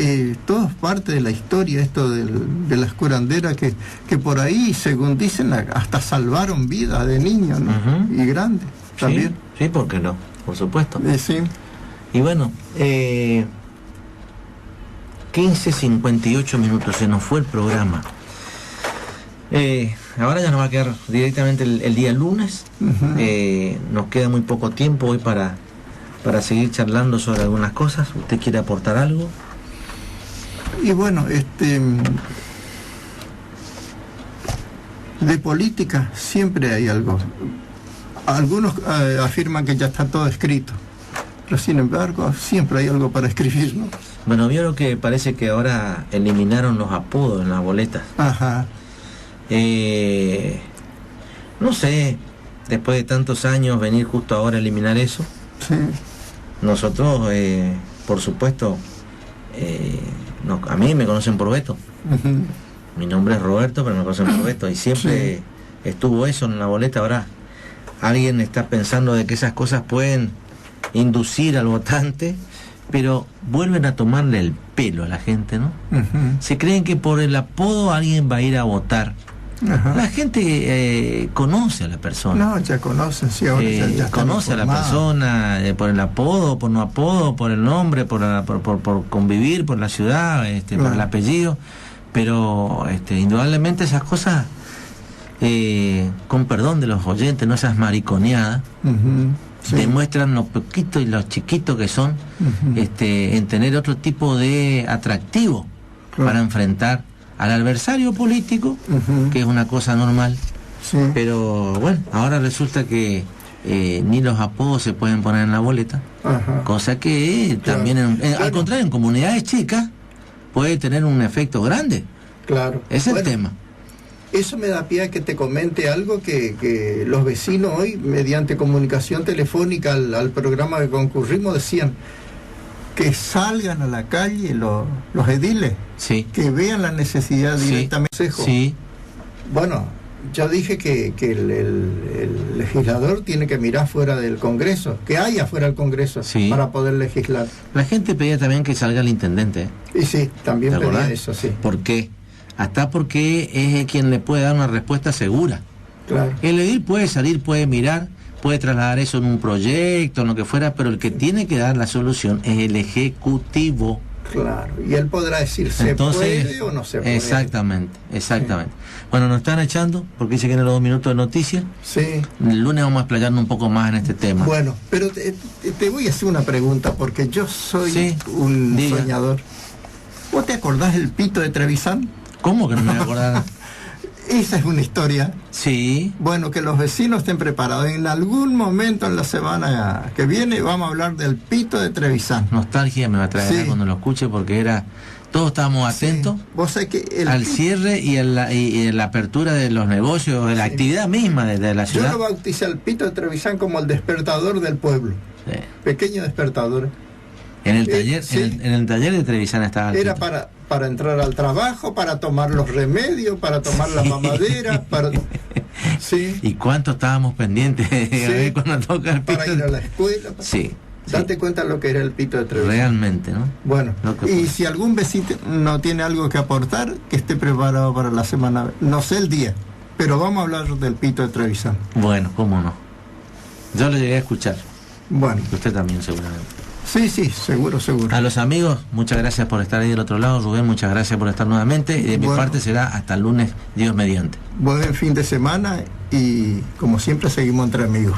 [SPEAKER 5] todo es parte de la historia esto de las curanderas que por ahí, según dicen, hasta salvaron vidas de niños, ¿no?
[SPEAKER 6] Ujú.
[SPEAKER 5] Y grandes también.
[SPEAKER 6] Sí, ¿por qué no? Por supuesto.
[SPEAKER 5] Sí.
[SPEAKER 6] Y bueno, 15:58 se nos fue el programa. Ahora ya nos va a quedar directamente el día lunes.
[SPEAKER 5] Ujú.
[SPEAKER 6] Nos queda muy poco tiempo hoy para seguir charlando sobre algunas cosas. ¿Usted quiere aportar algo?
[SPEAKER 5] Y bueno, de política siempre hay algo. Algunos afirman que ya está todo escrito, pero sin embargo siempre hay algo para escribir, ¿no?
[SPEAKER 6] Bueno, vieron que parece que ahora eliminaron los apodos en las boletas.
[SPEAKER 5] Ajá.
[SPEAKER 6] No sé, después de tantos años venir justo ahora a eliminar eso.
[SPEAKER 5] Sí.
[SPEAKER 6] Nosotros, por supuesto, a mí me conocen por Beto.
[SPEAKER 5] Ujú.
[SPEAKER 6] Mi nombre es Roberto, pero me conocen por Beto. Y siempre estuvo eso en la boleta. Ahora alguien está pensando de que esas cosas pueden inducir al votante, pero vuelven a tomarle el pelo a la gente, ¿no?
[SPEAKER 5] Ujú.
[SPEAKER 6] Se creen que por el apodo alguien va a ir a votar.
[SPEAKER 5] Ajá.
[SPEAKER 6] La gente conoce a la persona.
[SPEAKER 5] No, ya conocen, sí, ahora ya están
[SPEAKER 6] Conoce a la
[SPEAKER 5] informados.
[SPEAKER 6] persona por el apodo, por no apodo, por el nombre, por convivir, por la ciudad, por
[SPEAKER 5] Claro.
[SPEAKER 6] el apellido, pero indudablemente esas cosas, con perdón de los oyentes, no esas mariconeadas,
[SPEAKER 5] Ujú. Sí.
[SPEAKER 6] demuestran lo poquito y lo chiquito que son,
[SPEAKER 5] Ujú.
[SPEAKER 6] en tener otro tipo de atractivo
[SPEAKER 5] Claro.
[SPEAKER 6] para enfrentar al adversario político,
[SPEAKER 5] Ujú.
[SPEAKER 6] que es una cosa normal.
[SPEAKER 5] Sí.
[SPEAKER 6] Pero bueno, ahora resulta que ni los apodos se pueden poner en la boleta,
[SPEAKER 5] Ajá.
[SPEAKER 6] cosa que
[SPEAKER 5] Claro.
[SPEAKER 6] también, al
[SPEAKER 5] Claro.
[SPEAKER 6] contrario, en comunidades chicas puede tener un efecto grande.
[SPEAKER 5] Claro.
[SPEAKER 6] Es el
[SPEAKER 5] Bueno,
[SPEAKER 6] tema.
[SPEAKER 5] Eso me da pie a que te comente algo que los vecinos hoy, mediante comunicación telefónica al programa que concurrimos, decían que salgan a la calle los ediles,
[SPEAKER 6] Sí.
[SPEAKER 5] que vean la necesidad
[SPEAKER 6] Sí.
[SPEAKER 5] directamente.
[SPEAKER 6] Sí.
[SPEAKER 5] Bueno, yo dije que el legislador tiene que mirar fuera del Congreso, que haya fuera del Congreso,
[SPEAKER 6] Sí.
[SPEAKER 5] para poder legislar.
[SPEAKER 6] La gente pedía también que salga el intendente.
[SPEAKER 5] Y sí, también
[SPEAKER 6] ¿Te
[SPEAKER 5] pedía
[SPEAKER 6] acordás?
[SPEAKER 5] eso, sí.
[SPEAKER 6] ¿Por qué? Hasta porque es quien le puede dar una respuesta segura.
[SPEAKER 5] Claro.
[SPEAKER 6] El edil puede salir, puede mirar, puede trasladar eso en un proyecto, en lo que fuera, pero el que tiene que dar la solución es el Ejecutivo.
[SPEAKER 5] Claro. Y él podrá decir, ¿se puede o no se puede?
[SPEAKER 6] Exactamente. Bueno, nos están echando porque dice que en los 2 minutos de noticias.
[SPEAKER 5] Sí.
[SPEAKER 6] El lunes vamos a explayarnos un poco más en este tema.
[SPEAKER 5] Bueno, pero te voy a hacer una pregunta, porque yo soy
[SPEAKER 6] Sí,
[SPEAKER 5] un
[SPEAKER 6] diga.
[SPEAKER 5] soñador. ¿Vos te acordás del pito de Trevisan?
[SPEAKER 6] ¿Cómo que no me voy a acordar?
[SPEAKER 5] Esa es una historia.
[SPEAKER 6] Sí,
[SPEAKER 5] Bueno, que los vecinos estén preparados. En algún momento en la semana que viene vamos a hablar del pito de Trevisan.
[SPEAKER 6] nostalgia me va a traer
[SPEAKER 5] Sí.
[SPEAKER 6] cuando lo escuche porque todos estábamos atentos
[SPEAKER 5] Sí. Vos sabés que el
[SPEAKER 6] al
[SPEAKER 5] pito-
[SPEAKER 6] cierre y en la apertura de los negocios, de la
[SPEAKER 5] Sí.
[SPEAKER 6] actividad misma de la
[SPEAKER 5] yo
[SPEAKER 6] ciudad.
[SPEAKER 5] lo bauticé al pito de Trevisan como el despertador del pueblo.
[SPEAKER 6] Sí.
[SPEAKER 5] Pequeño despertador.
[SPEAKER 6] En el taller,
[SPEAKER 5] sí.
[SPEAKER 6] en el taller de Trevisan estaba el
[SPEAKER 5] Era
[SPEAKER 6] pito.
[SPEAKER 5] para entrar al trabajo, para tomar los remedios, para tomar la mamadera, para... Sí.
[SPEAKER 6] ¿Y cuánto estábamos pendientes de
[SPEAKER 5] Sí.
[SPEAKER 6] ver cuando toca el pito?
[SPEAKER 5] Para ir a la escuela.
[SPEAKER 6] Sí,
[SPEAKER 5] Date cuenta lo que era el pito de Trevisan.
[SPEAKER 6] realmente, ¿no?
[SPEAKER 5] Bueno,
[SPEAKER 6] Lo que
[SPEAKER 5] y
[SPEAKER 6] fue.
[SPEAKER 5] si algún vecino no tiene algo que aportar, que esté preparado para la semana. No sé el día, pero vamos a hablar del pito de Trevisan.
[SPEAKER 6] Bueno, cómo no. Yo lo llegué a escuchar,
[SPEAKER 5] Bueno,
[SPEAKER 6] usted también seguramente.
[SPEAKER 5] Sí, seguro.
[SPEAKER 6] A los amigos, muchas gracias por estar ahí del otro lado. Rubén, muchas gracias por estar nuevamente. Y de mi parte será hasta el lunes, Dios mediante.
[SPEAKER 5] Buen fin de semana y como siempre seguimos entre amigos.